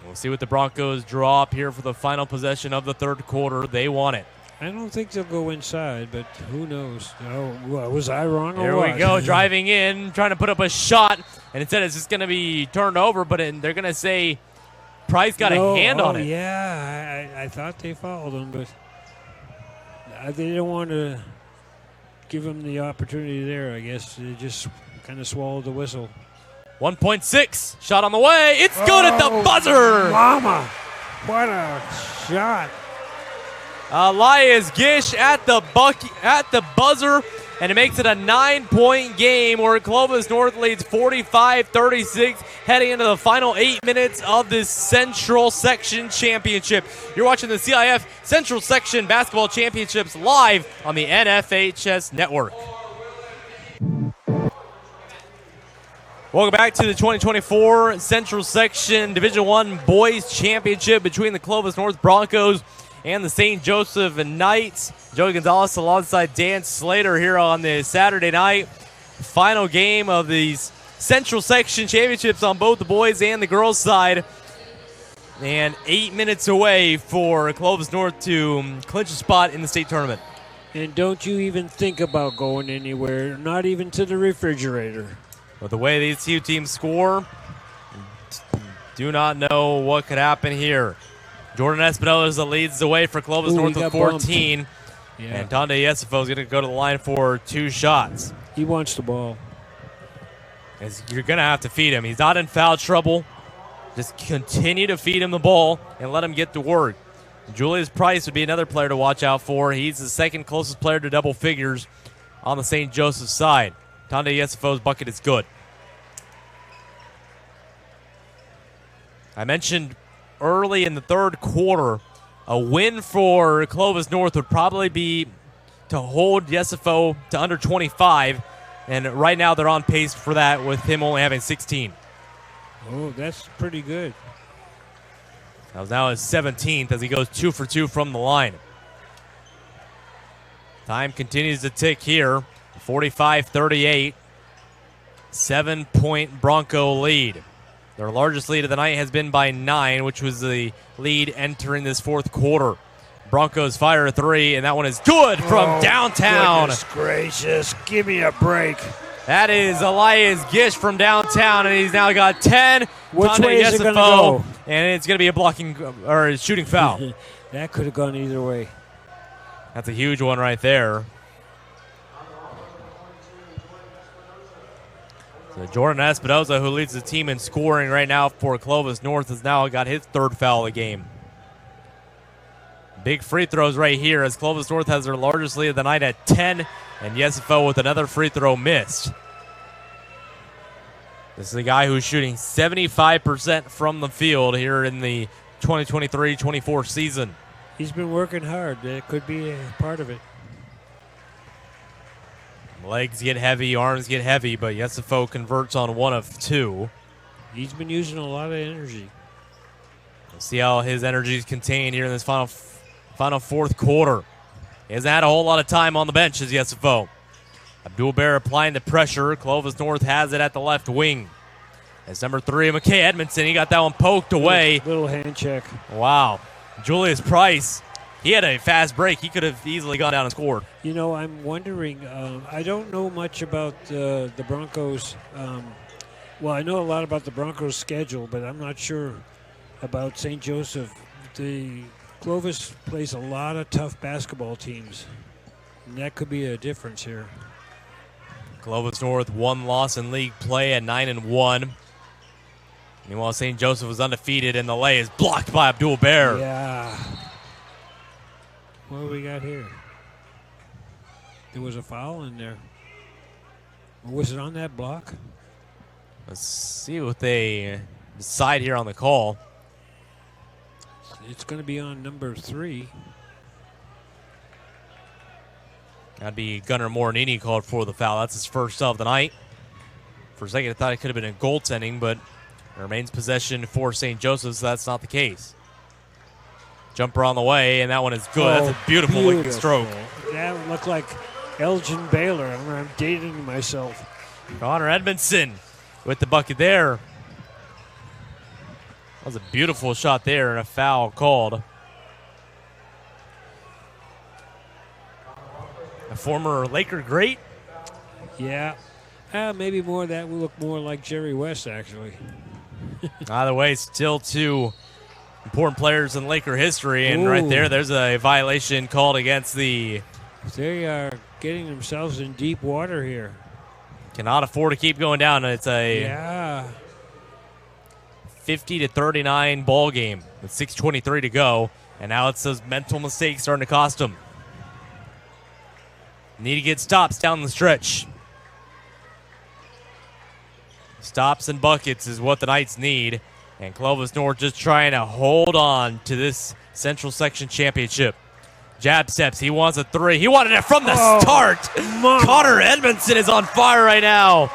S1: We'll see what the Broncos draw up here for the final possession of the third quarter. They want it.
S2: I don't think they'll go inside, but who knows? Oh, was I wrong or
S1: Here
S2: what?
S1: we go, driving in, trying to put up a shot, and instead it's just going to be turned over, but they're going to say Price got a hand on it.
S2: Yeah, I thought they fouled him, but they didn't want to give him the opportunity there, I guess. They just kind of swallowed the whistle.
S1: 1.6, shot on the way. It's good at the buzzer.
S2: Mama, what a shot.
S1: Elias Gish at the buzzer, and it makes it a 9-point game where Clovis North leads 45-36 heading into the final 8 minutes of this Central Section Championship. You're watching the CIF Central Section Basketball Championships live on the NFHS Network. Welcome back to the 2024 Central Section Division I Boys Championship between the Clovis North Broncos and the St. Joseph Knights. Joey Gonzalez alongside Dan Slater here on this Saturday night. Final game of these Central Section Championships on both the boys and the girls side. And 8 minutes away for Clovis North to clinch a spot in the state tournament.
S2: And don't you even think about going anywhere, not even to the refrigerator.
S1: But the way these two teams score, do not know what could happen here. Jordan Espinoza leads the way for Clovis North with 14.
S2: Yeah.
S1: And Tonde Yesifo is going to go to the line for 2 shots.
S2: He wants the ball.
S1: You're going to have to feed him. He's not in foul trouble. Just continue to feed him the ball and let him get to work. Julius Price would be another player to watch out for. He's the second closest player to double figures on the St. Joseph side. Tonde Yesifo's bucket is good. I mentioned early in the third quarter, a win for Clovis North would probably be to hold Yesifo to under 25, and right now they're on pace for that with him only having 16.
S2: Oh, that's pretty good.
S1: That was now his 17th as he goes 2 for 2 from the line. Time continues to tick here. 45-38. 7-point Bronco lead. Their largest lead of the night has been by 9, which was the lead entering this fourth quarter. Broncos fire a 3, and that one is good from downtown.
S2: Goodness gracious, give me a break.
S1: That is Elias Gish from downtown, and he's now got 10.
S2: Which way is it going to go?
S1: And it's going to be a blocking or a shooting foul.
S2: That could have gone either way.
S1: That's a huge one right there. So Jordan Espinoza, who leads the team in scoring right now for Clovis North, has now got his 3rd foul of the game. Big free throws right here as Clovis North has their largest lead of the night at 10, and Yesifo with another free throw missed. This is a guy who's shooting 75% from the field here in the 2023-24 season.
S2: He's been working hard. That could be a part of it.
S1: Legs get heavy, arms get heavy, but Yesifo converts on 1 of 2.
S2: He's been using a lot of energy.
S1: We'll see how his energy is contained here in this final fourth quarter. He hasn't had a whole lot of time on the bench as Yesifo. Abdul Bear applying the pressure. Clovis North has it at the left wing. As number 3, McKay Edmondson, he got that one poked away.
S2: Little hand check.
S1: Wow. Julius Price, he had a fast break. He could have easily gone down and scored.
S2: You know, I'm wondering, I don't know much about the Broncos Well, I know a lot about the Broncos' schedule, but I'm not sure about St. Joseph. The Clovis plays a lot of tough basketball teams, and that could be a difference here.
S1: Clovis North, 1 loss in league play at 9-1. Meanwhile, St. Joseph was undefeated, and the lay is blocked by Abdul Bear.
S2: Yeah. What do we got here? There was a foul in there. Or was it on that block?
S1: Let's see what they decide here on the call.
S2: It's going to be on number 3.
S1: That'd be Gunnar Morinini called for the foul. That's his first of the night. For a second, I thought it could have been a goaltending, but it remains possession for St. Joseph's, so that's not the case. Jumper on the way, and that one is good. That's a beautiful looking stroke.
S2: That looked like Elgin Baylor. I'm dating myself.
S1: Connor Edmondson with the bucket there. That was a beautiful shot there, and a foul called. A former Laker great.
S2: Yeah. Maybe more of that will look more like Jerry West, actually.
S1: Either way, still 2 important players in Laker history, and right there's a violation called against the...
S2: They are getting themselves in deep water here.
S1: Cannot afford to keep going down. It's a 50-39 ball game with 6:23 to go, and now it's those mental mistakes starting to cost them. Need to get stops down the stretch. Stops and buckets is what the Knights need, and Clovis North just trying to hold on to this Central Section Championship. Jab steps. He wants a 3. He wanted it from the start. Connor Edmondson is on fire right now.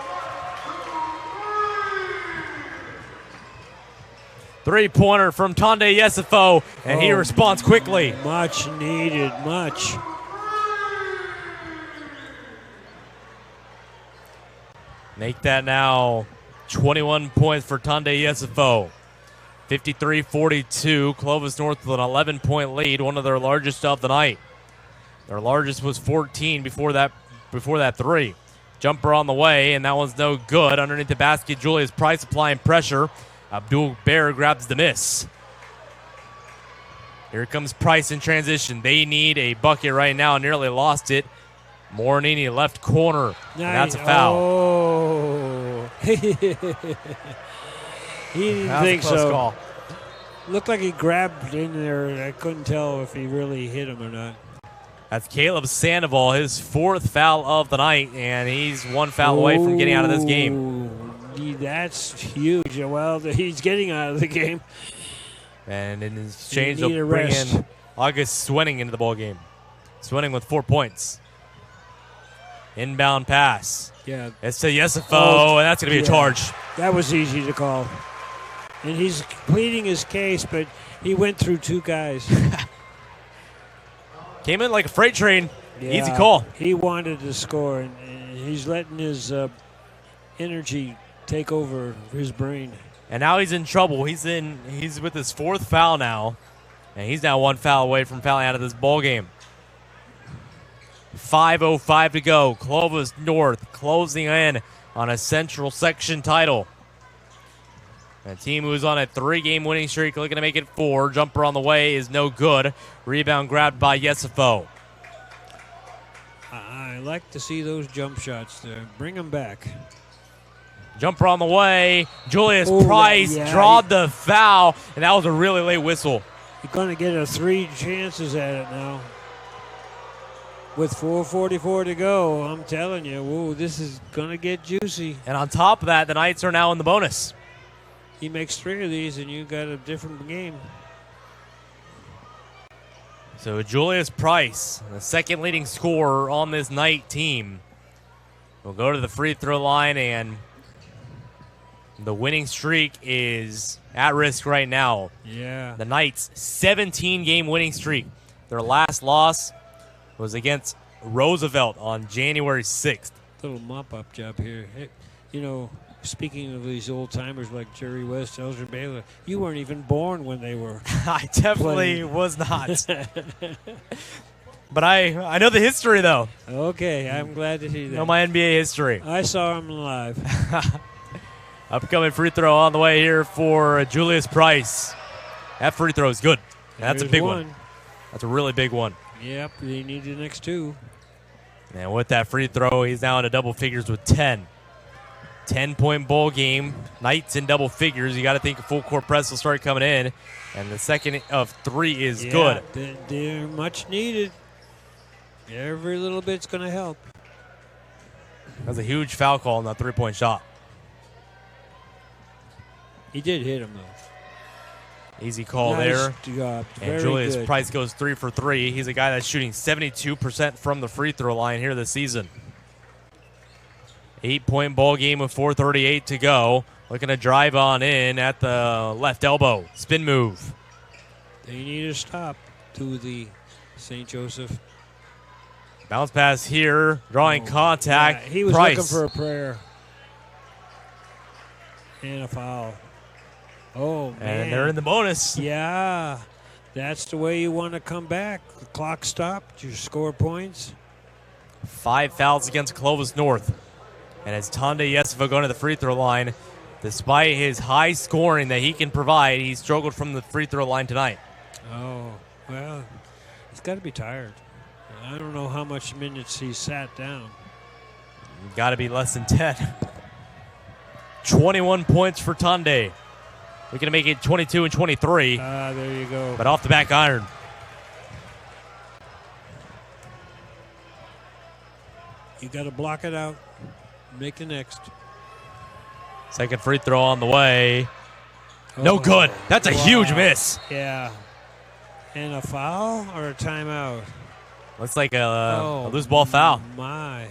S1: 3-pointer from Tunde Yesifo, and he responds quickly.
S2: Much needed, much.
S1: Make that now 21 points for Tunde Yesifo. 53-42. Clovis North with an 11-point lead, one of their largest of the night. Their largest was 14 before that 3. Jumper on the way, and that one's no good. Underneath the basket, Julius Price applying pressure. Abdul Bear grabs the miss. Here comes Price in transition. They need a bucket right now. Nearly lost it. Morinini left corner. Nice. That's a foul.
S2: Oh. He didn't think so. Call. Looked like he grabbed in there. I couldn't tell if he really hit him or not.
S1: That's Caleb Sandoval, his 4th foul of the night, and he's 1 foul away from getting out of this game.
S2: That's huge. Well, he's getting out of the game.
S1: And in exchange, they'll bring in August Swenning into the ball game. Swenning with 4 points. Inbound pass.
S2: Yeah.
S1: It's to Yesifo, and that's going to be a charge.
S2: That was easy to call. And he's pleading his case, but he went through 2 guys.
S1: Came in like a freight train. Yeah, easy call.
S2: He wanted to score, and he's letting his energy take over his brain.
S1: And now he's in trouble. He's with his 4th foul now, and he's now 1 foul away from fouling out of this ball game. 5:05 to go. Clovis North closing in on a Central Section title. A team who's on a 3-game winning streak looking to make it 4. Jumper on the way is no good. Rebound grabbed by Yesifo.
S2: I like to see those jump shots there. Bring them back.
S1: Jumper on the way. Julius Price drawed the foul, and that was a really late whistle.
S2: You're going to get 3 chances at it now. With 4:44 to go, I'm telling you, this is going to get juicy.
S1: And on top of that, the Knights are now in the bonus.
S2: He makes 3 of these, and you got a different game.
S1: So Julius Price, the 2nd leading scorer on this Knight team, will go to the free throw line, and the winning streak is at risk right now.
S2: Yeah.
S1: The Knights' 17-game winning streak. Their last loss was against Roosevelt on January 6th.
S2: Little mop-up job here. Hey, speaking of these old-timers like Jerry West, Elgin Baylor, you weren't even born when they were
S1: I definitely was not. But I know the history, though.
S2: Okay, I'm glad to hear that.
S1: I know my NBA history.
S2: I saw him live.
S1: Upcoming free throw on the way here for Julius Price. That free throw is good. That's a big one. That's a really big one.
S2: Yep, they need the next two.
S1: And with that free throw, he's now into double figures with 10. 10-point ball game. Knights in double figures. You got to think a full court press will start coming in. And the second of 3 is good.
S2: They're much needed. Every little bit's going to help.
S1: That's a huge foul call on that 3-point shot.
S2: He did hit him, though.
S1: Easy call there.
S2: Job.
S1: And Julius Price goes 3 for 3. He's a guy that's shooting 72% from the free throw line here this season. 8-point ball game with 4:38 to go. Looking to drive on in at the left elbow. Spin move.
S2: They need to stop to the St. Joseph.
S1: Bounce pass here. Drawing contact.
S2: Yeah, he was
S1: Price.
S2: looking for a prayer. And a foul. Oh, man.
S1: And they're in the bonus.
S2: Yeah. That's the way you want to come back. The clock stopped. You score points.
S1: 5 fouls against Clovis North. And as Tonde Yesifo going to the free throw line, despite his high scoring that he can provide, he struggled from the free throw line tonight.
S2: Oh, well, he's got to be tired. I don't know how much minutes he sat down.
S1: Got to be less than 10. 21 points for Tonde. We're going to make it 22 and 23.
S2: There you go.
S1: But off the back iron.
S2: You got to block it out. Make the next.
S1: Second free throw on the way. No good. That's a huge miss.
S2: Yeah. And a foul or a timeout?
S1: Looks like a loose ball foul.
S2: My.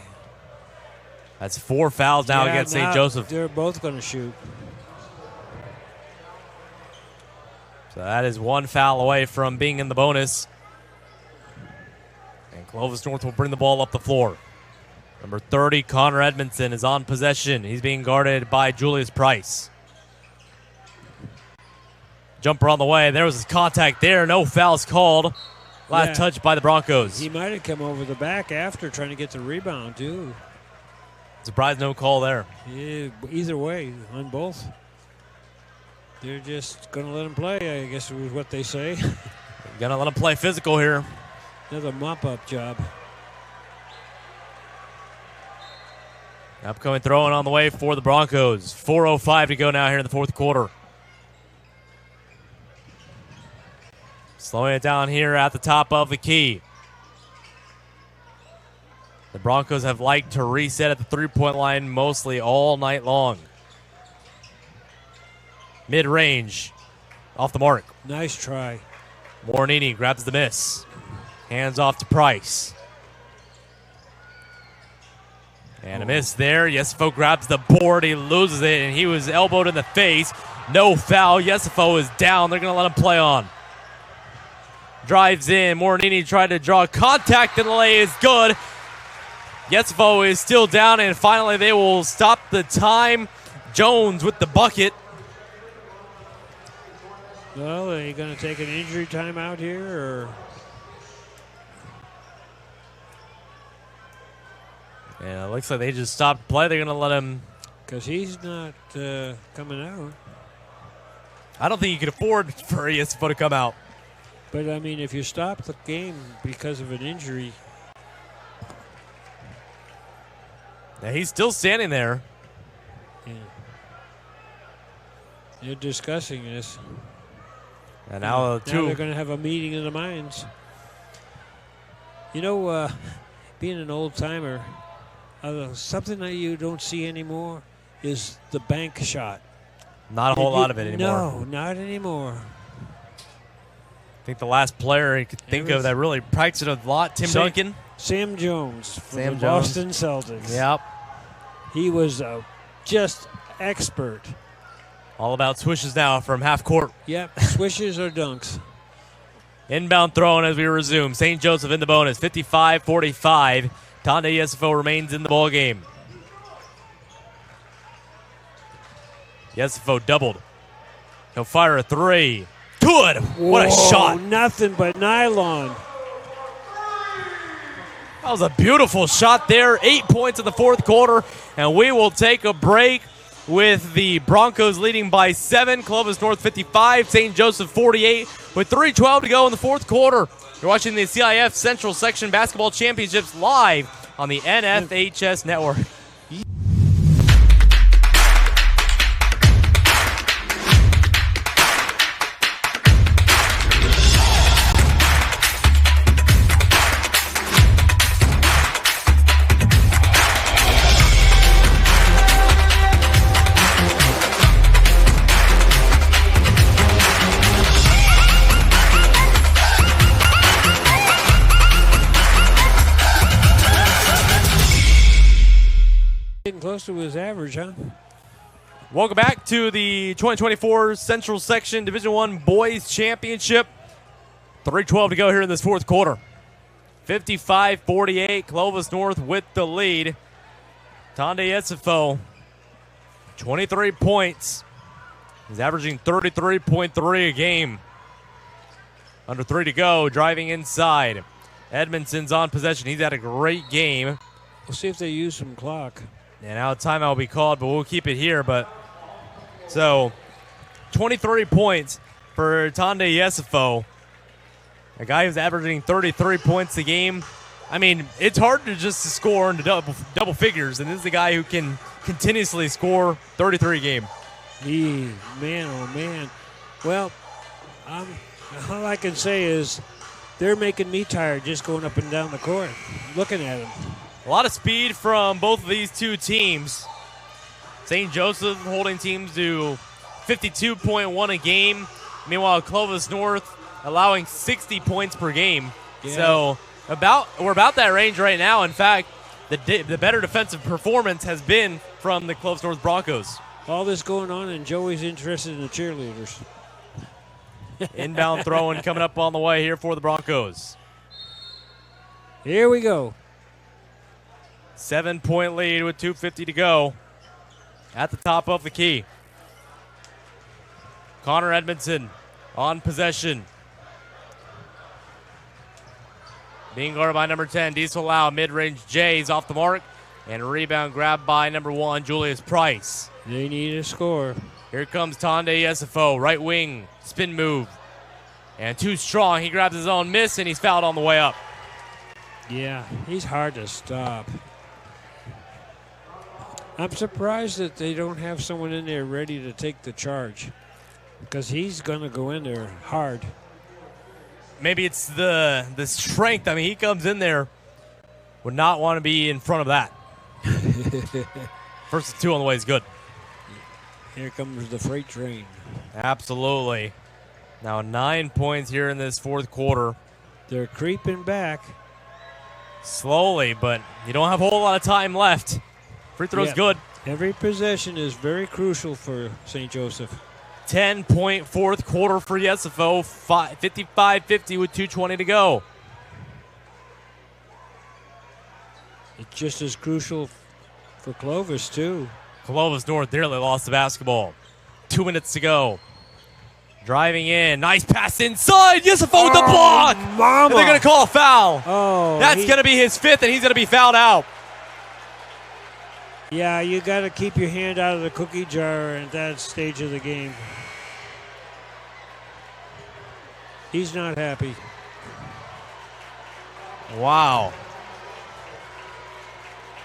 S1: That's 4 fouls now against St. Joseph.
S2: They're both going to shoot.
S1: So that is 1 foul away from being in the bonus. And Clovis North will bring the ball up the floor. Number 30, Connor Edmondson, is on possession. He's being guarded by Julius Price. Jumper on the way. There was contact there. No fouls called. Last touch by the Broncos.
S2: He might have come over the back after trying to get the rebound, too.
S1: Surprised no call there.
S2: Yeah, either way, on both. They're just going to let him play, I guess was what they say.
S1: Going to let him play physical here.
S2: Another mop-up job.
S1: Upcoming throwing on the way for the Broncos. 4:05 to go now here in the fourth quarter. Slowing it down here at the top of the key. The Broncos have liked to reset at the three-point line mostly all night long. Mid-range. Off the mark.
S2: Nice try.
S1: Morinini grabs the miss. Hands off to Price. And a miss there. Yesifo grabs the board. He loses it, and he was elbowed in the face. No foul. Yesifo is down. They're going to let him play on. Drives in. Morinini tried to draw contact, and the lay is good. Yesifo is still down, and finally they will stop the time. Jones with the bucket.
S2: Well, are you going to take an injury timeout here, or?
S1: Yeah, it looks like they just stopped play. They're going to let him.
S2: Because he's not coming out.
S1: I don't think you can afford for Yesifo to come out.
S2: But, I mean, if you stop the game because of an injury.
S1: Yeah, he's still standing there.
S2: Yeah. They're discussing this.
S1: And now
S2: they're going to have a meeting of the minds. You know, being an old-timer, something that you don't see anymore is the bank shot.
S1: Not a whole lot of it anymore.
S2: No, not anymore.
S1: I think the last player you could think of that really practiced it a lot, Tim Duncan.
S2: Sam Jones from the Boston Celtics.
S1: Yep.
S2: He was just expert.
S1: All about swishes now from half court.
S2: Yep, swishes or dunks.
S1: Inbound throwing as we resume. St. Joseph in the bonus, 55-45. Tonde Yesifo remains in the ball game. Yesifo doubled. He'll fire a three. Good. What a shot.
S2: Nothing but nylon.
S1: That was a beautiful shot there. 8 points in the fourth quarter, and we will take a break. with the Broncos leading by 7. Clovis North 55, St. Joseph 48, with 3:12 to go in the fourth quarter. You're watching the CIF Central Section Basketball Championships live on the NFHS Network.
S2: Getting close to his average, huh?
S1: Welcome back to the 2024 Central Section Division I Boys Championship. 3:12 to go here in this fourth quarter. 55-48, Clovis North with the lead. Tonde Yesifo, 23 points. He's averaging 33.3 a game. Under 3 to go, driving inside. Edmondson's on possession. He's had a great game.
S2: We'll see if they use some clock.
S1: And now a timeout will be called, but we'll keep it here. But so 23 points for Tonde Yesifo, a guy who's averaging 33 points a game. I mean, it's hard to just score into double figures, and this is a guy who can continuously score 33 a game.
S2: Man, oh man. Well, all I can say is they're making me tired just going up and down the court, looking at him.
S1: A lot of speed from both of these two teams. St. Joseph holding teams to 52.1 a game. Meanwhile, Clovis North allowing 60 points per game. Yeah. So we're about that range right now. In fact, the better defensive performance has been from the Clovis North Broncos.
S2: All this going on, and Joey's interested in the cheerleaders.
S1: Inbound throwing coming up on the way here for the Broncos.
S2: Here we go.
S1: 7-point lead with 2:50 to go at the top of the key. Connor Edmondson on possession. Being guarded by number 10, Diesel Lau. Mid-range J's off the mark. And rebound grabbed by number 1, Julius Price.
S2: They need a score.
S1: Here comes Tonde Yesifo. Right wing, spin move. And too strong. He grabs his own miss, and he's fouled on the way up.
S2: Yeah, he's hard to stop. I'm surprised that they don't have someone in there ready to take the charge, because he's going to go in there hard.
S1: Maybe it's the strength. I mean, he comes in there, would not want to be in front of that. First and 2 on the way is good.
S2: Here comes the freight train.
S1: Absolutely. Now 9 points here in this fourth quarter.
S2: They're creeping back.
S1: Slowly, but you don't have a whole lot of time left. Free throw's good.
S2: Every possession is very crucial for St. Joseph.
S1: 10-point fourth quarter for Yesifo. 55-50 with 2:20 to go.
S2: It's just as crucial for Clovis, too.
S1: Clovis North nearly lost the basketball. 2 minutes to go. Driving in. Nice pass inside. Yesifo with the block.
S2: Mama.
S1: They're going to call a foul.
S2: Oh,
S1: that's going to be his 5th, and he's going to be fouled out.
S2: Yeah, you got to keep your hand out of the cookie jar at that stage of the game. He's not happy.
S1: Wow.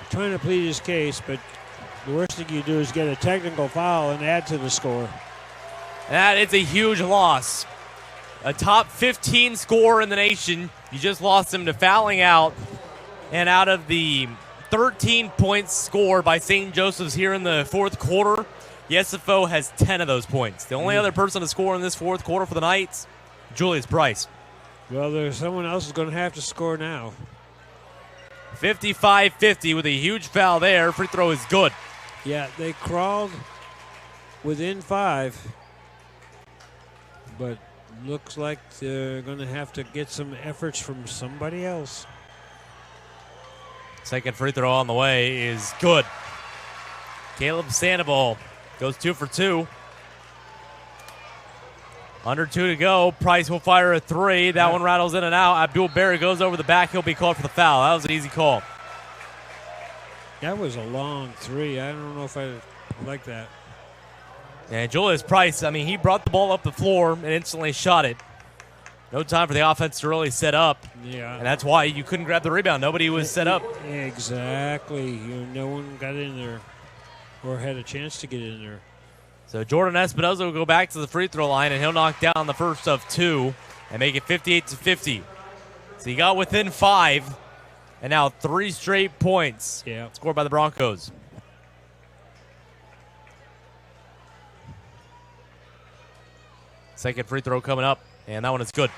S2: Trying to plead his case, but the worst thing you do is get a technical foul and add to the score.
S1: That is a huge loss. A top 15 scorer in the nation. You just lost him to fouling out. And out of the 13 points scored by St. Joseph's here in the fourth quarter, Yesifo has 10 of those points. The only other person to score in this fourth quarter for the Knights, Julius Price.
S2: Well, there's someone else who's going to have to score now.
S1: 55-50 with a huge foul there. Free throw is good.
S2: Yeah, they crawled within 5, but looks like they're going to have to get some efforts from somebody else.
S1: Second free throw on the way is good. Caleb Sandoval goes 2 for 2. Under 2 to go. Price will fire a 3. That one rattles in and out. Abdul Barry goes over the back. He'll be called for the foul. That was an easy call.
S2: That was a long 3. I don't know if I I like that.
S1: And Julius Price, I mean, he brought the ball up the floor and instantly shot it. No time for the offense to really set up.
S2: Yeah.
S1: And that's why you couldn't grab the rebound. Nobody was set up.
S2: Exactly. No one got in there or had a chance to get in there.
S1: So Jordan Espinoza will go back to the free throw line, and he'll knock down the first of two and make it 58-50. So he got within 5, and now 3 straight points scored by the Broncos. Second free throw coming up, and that one is good.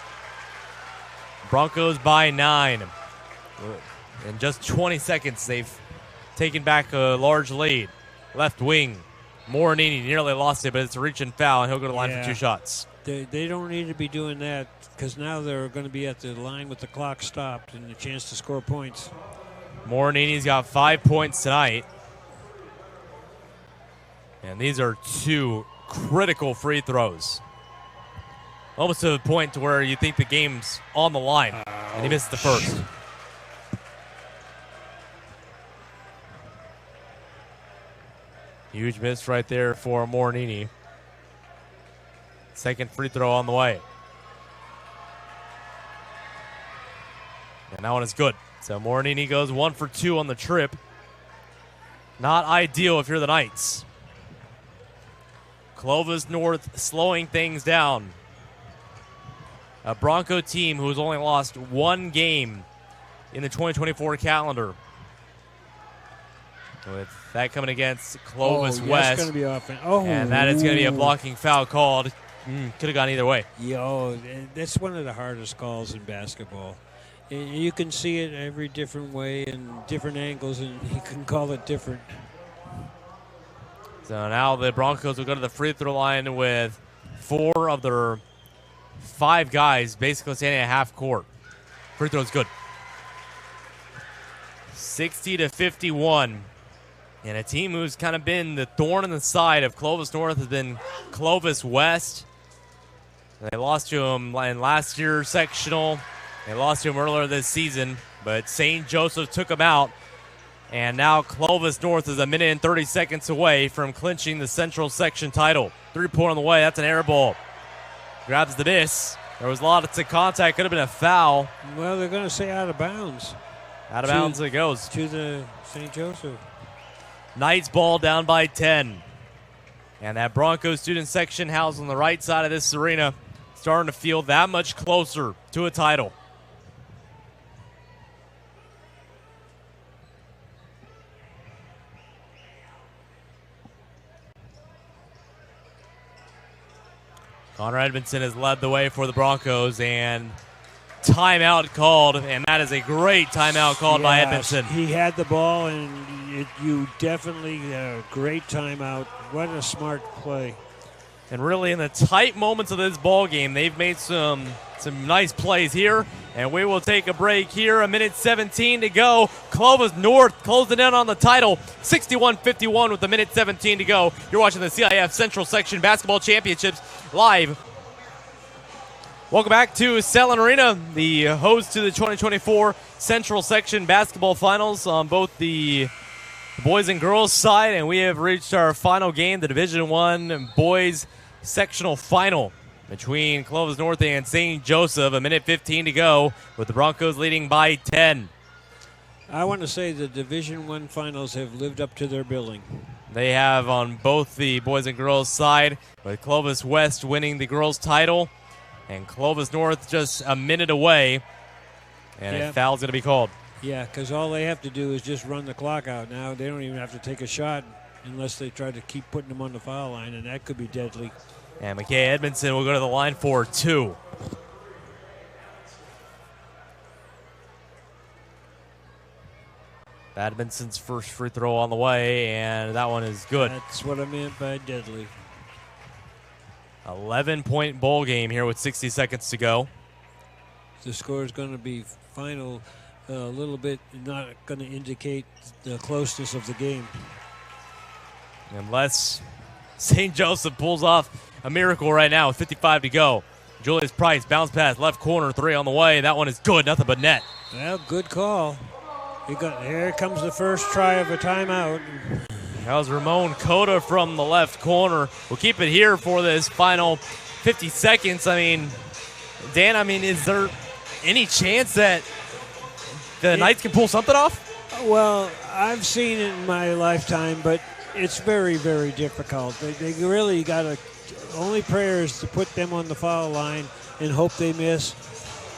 S1: Broncos by 9. In just 20 seconds, they've taken back a large lead. Left wing, Morinini nearly lost it, but it's a reach and foul, and he'll go to the line for 2 shots.
S2: They don't need to be doing that because now they're going to be at the line with the clock stopped and a chance to score points.
S1: Morinini's got 5 points tonight. And these are 2 critical free throws. Almost to the point to where you think the game's on the line. And he missed the first. Huge miss right there for Morinini. Second free throw on the way. And that one is good. So Morinini goes 1 for 2 on the trip. Not ideal if you're the Knights. Clovis North slowing things down. A Bronco team who has only lost 1 game in the 2024 calendar. With that coming against Clovis West.
S2: That's going to be offense.
S1: And that is going to be a blocking foul called. Could have gone either way.
S2: That's one of the hardest calls in basketball. And you can see it every different way and different angles, and you can call it different.
S1: So now the Broncos will go to the free throw line with 4 of their 5 guys basically standing at half court. Free throw's good. 60-51. And a team who's kind of been the thorn in the side of Clovis North has been Clovis West. They lost to him in last year's sectional. They lost to him earlier this season, but St. Joseph took him out. And now Clovis North is a minute and 30 seconds away from clinching the Central Section title. 3-point on the way. That's an air ball. Grabs the miss. There was lots of contact. Could have been a foul.
S2: Well, they're going to say out of bounds.
S1: Out of bounds it goes.
S2: To the St. Joseph.
S1: Knights ball down by 10. And that Broncos student section housed on the right side of this arena starting to feel that much closer to a title. Connor Edmondson has led the way for the Broncos, and timeout called, and that is a great timeout called by Edmondson.
S2: He had the ball, and you definitely great timeout. What a smart play.
S1: And really, in the tight moments of this ball game, they've made some nice plays here. And we will take a break here. 1:17 to go. Clovis North closing in on the title. 61-51 with 1:17 to go. You're watching the CIF Central Section Basketball Championships live. Welcome back to Selland Arena, the host to the 2024 Central Section Basketball Finals on both the boys and girls side, and we have reached our final game, the Division I boys sectional final between Clovis North and St. Joseph. 1:15 to go with the Broncos leading by 10.
S2: I want to say the Division I finals have lived up to their billing.
S1: They have on both the boys and girls side, with Clovis West winning the girls title and Clovis North just a minute away, and a foul's going to be called.
S2: Yeah, because all they have to do is just run the clock out now. They don't even have to take a shot unless they try to keep putting them on the foul line, and that could be deadly.
S1: And McKay Edmondson will go to the line for 2. Edmondson's first free throw on the way, and that one is good.
S2: That's what I meant by deadly.
S1: 11-point ball game here with 60 seconds to go.
S2: The score is going to be final a little bit, not going to indicate the closeness of the game.
S1: Unless St. Joseph pulls off a miracle right now with 55 to go. Julius Price, bounce pass, left corner, 3 on the way. That one is good, nothing but net.
S2: Well, good call. Here comes the first try of a timeout.
S1: That was Ramon Cota from the left corner. We'll keep it here for this final 50 seconds. I mean, Dan, is there any chance that the Knights can pull something off?
S2: Well, I've seen it in my lifetime, but it's very, very difficult. They really got to, only prayer is to put them on the foul line and hope they miss.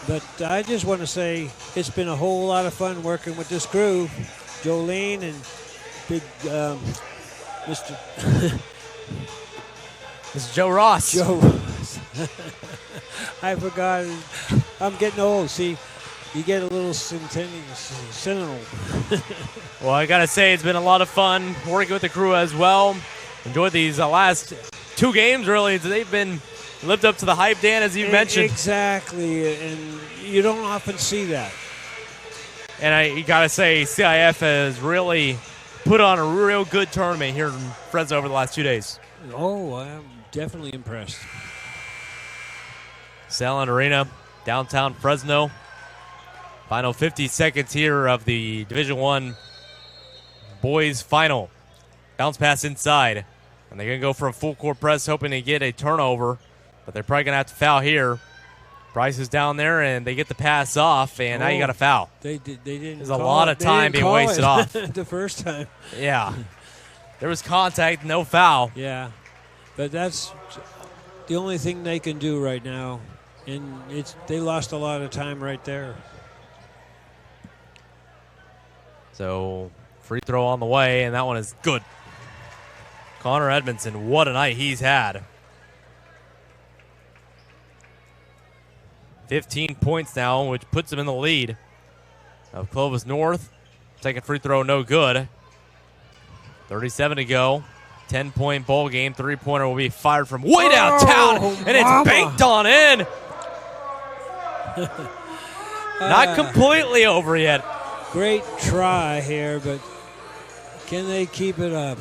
S2: But I just want to say it's been a whole lot of fun working with this crew, Jolene and big Mr.
S1: It's Joe Ross.
S2: Joe Ross. I forgot. I'm getting old. See, you get a little sentinel.
S1: Well, I got to say, it's been a lot of fun working with the crew as well. Enjoyed these last 2 games, really. They've been lived up to the hype, Dan, as you mentioned.
S2: Exactly, and you don't often see that.
S1: And you got to say, CIF has really put on a real good tournament here in Fresno over the last 2 days.
S2: Oh, I'm definitely impressed.
S1: Selland Arena, downtown Fresno. Final 50 seconds here of the Division I boys final. Bounce pass inside. And they're going to go for a full court press, hoping to get a turnover. But they're probably going to have to foul here. Bryce is down there, and they get the pass off, and now you got to foul.
S2: They didn't.
S1: There's a lot of time being wasted off.
S2: The first time.
S1: Yeah. There was contact, no foul.
S2: Yeah. But that's the only thing they can do right now. And they lost a lot of time right there.
S1: So, free throw on the way, and that one is good. Connor Edmondson, what a night he's had. 15 points now, which puts him in the lead of Clovis North. Second free throw, no good. 37 to go. 10-point ball game. Three-pointer will be fired from way downtown, and it's banked on in. Not completely over yet.
S2: Great try here, but can they keep it up?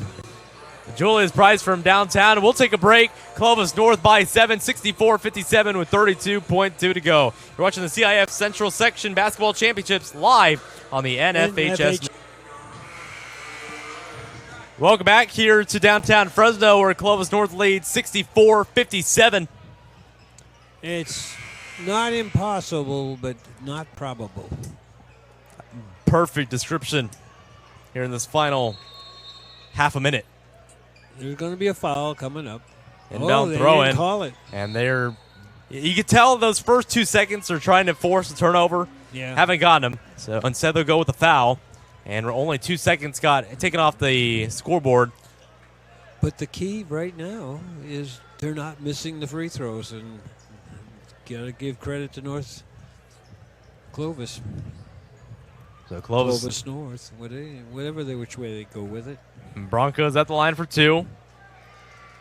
S1: Julius Price from downtown. We'll take a break. Clovis North by 7, 64-57 with 32.2 to go. You're watching the CIF Central Section Basketball Championships live on the NFHS. Welcome back here to downtown Fresno, where Clovis North leads 64-57.
S2: It's not impossible, but not probable.
S1: Perfect description here in this final half a minute.
S2: There's going to be a foul coming up.
S1: Inbound throw in.
S2: Call it.
S1: And you can tell those first 2 seconds are trying to force a turnover.
S2: Yeah.
S1: Haven't gotten them. So instead they'll go with a foul. And only 2 seconds got taken off the scoreboard.
S2: But the key right now is they're not missing the free throws. And got to give credit to North Clovis.
S1: So Clovis
S2: North, which way they go with it.
S1: Broncos at the line for 2.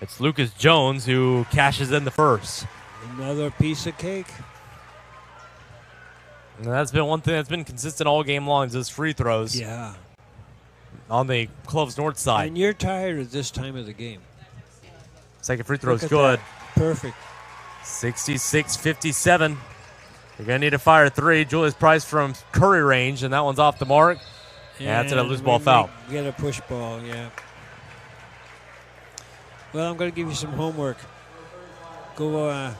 S1: It's Lucas Jones who cashes in the first.
S2: Another piece of cake.
S1: And that's been one thing that's been consistent all game long is those free throws.
S2: Yeah.
S1: On the Clovis North side.
S2: And you're tired at this time of the game.
S1: Second free throw is good.
S2: That. Perfect.
S1: 66-57. You're going to need to fire 3. Julius Price from Curry range, and that one's off the mark. And that's a loose ball foul.
S2: Get a push ball, yeah. Well, I'm going to give you some homework. Go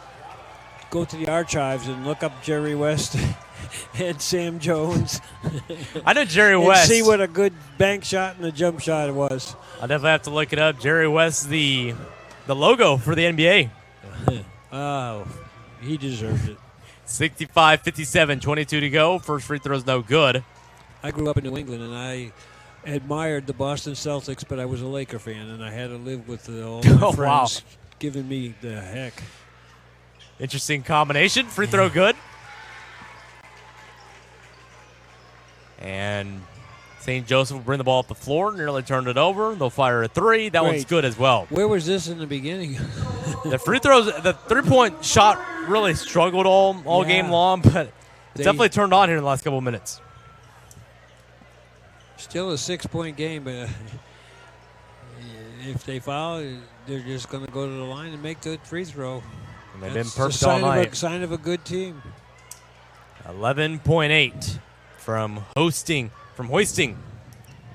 S2: to the archives and look up Jerry West and Sam Jones.
S1: I know Jerry West.
S2: See what a good bank shot and a jump shot it was.
S1: I'll definitely have to look it up. Jerry West, the logo for the NBA.
S2: Oh, he deserved it.
S1: 65-57, 22 to go. First free throw's no good.
S2: I grew up in New England, and I admired the Boston Celtics, but I was a Laker fan, and I had to live with all my friends giving me the heck.
S1: Interesting combination. Free throw good. And St. Joseph will bring the ball up the floor, nearly turned it over. They'll fire a 3. That one's good as well.
S2: Where was this in the beginning?
S1: The free throws, the three-point shot really struggled all game long, but it's definitely turned on here in the last couple of minutes.
S2: Still a 6-point game, but if they foul, they're just going to go to the line and make the free throw.
S1: And they've been perfect all night.
S2: Sign of a good team.
S1: 11.8 from hoisting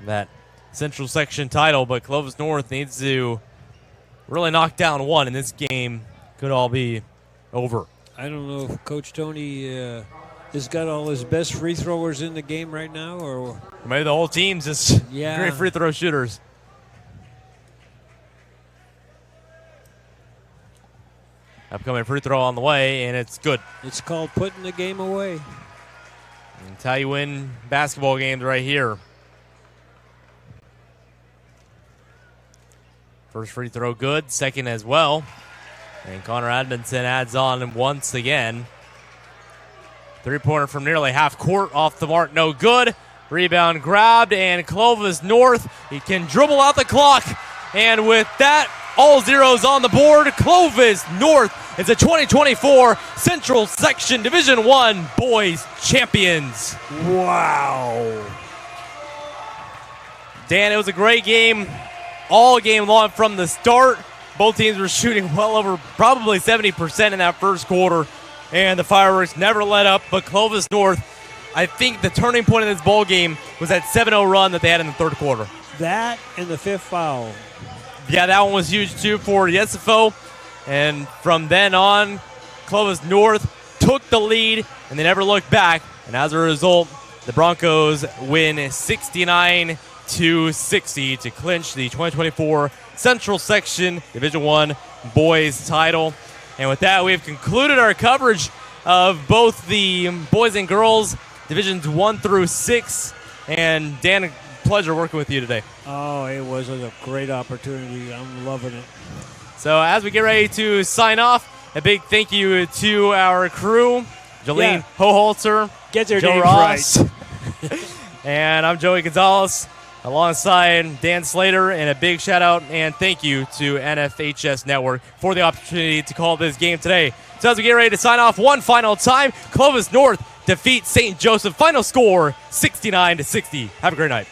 S1: that Central Section title, but Clovis North needs to really knock down one, and this game could all be over.
S2: I don't know if Coach Tony has got all his best free throwers in the game right now, or
S1: maybe the whole team's just great free throw shooters. Upcoming free throw on the way, and it's good.
S2: It's called putting the game away.
S1: That's how you win basketball games right here. First free throw good, second as well. And Connor Admonson adds on once again. Three-pointer from nearly half court, off the mark, no good. Rebound grabbed, and Clovis North, he can dribble out the clock. And with that, all zeros on the board. Clovis North is the 2024 Central Section Division I Boys Champions.
S2: Wow.
S1: Dan, it was a great game all game long from the start. Both teams were shooting well over probably 70% in that first quarter, and the fireworks never let up. But Clovis North, I think the turning point in this ball game was that 7-0 run that they had in the third quarter.
S2: That and the fifth foul.
S1: Yeah, that one was huge too for Yesifo. And from then on, Clovis North took the lead and they never looked back. And as a result, the Broncos win 69-60 to clinch the 2024 Central Section Division I Boys title. And with that, we have concluded our coverage of both the boys and girls Divisions 1 through 6. And Dan, pleasure working with you today.
S2: Oh, it was a great opportunity. I'm loving it.
S1: So as we get ready to sign off, a big thank you to our crew, Jolene Hoholzer,
S2: Get their
S1: Joe
S2: names
S1: Ross,
S2: right.
S1: and I'm Joey Gonzalez, alongside Dan Slater, and a big shout out and thank you to NFHS Network for the opportunity to call this game today. So as we get ready to sign off one final time, Clovis North defeats St. Joseph. Final score 69-60. Have a great night.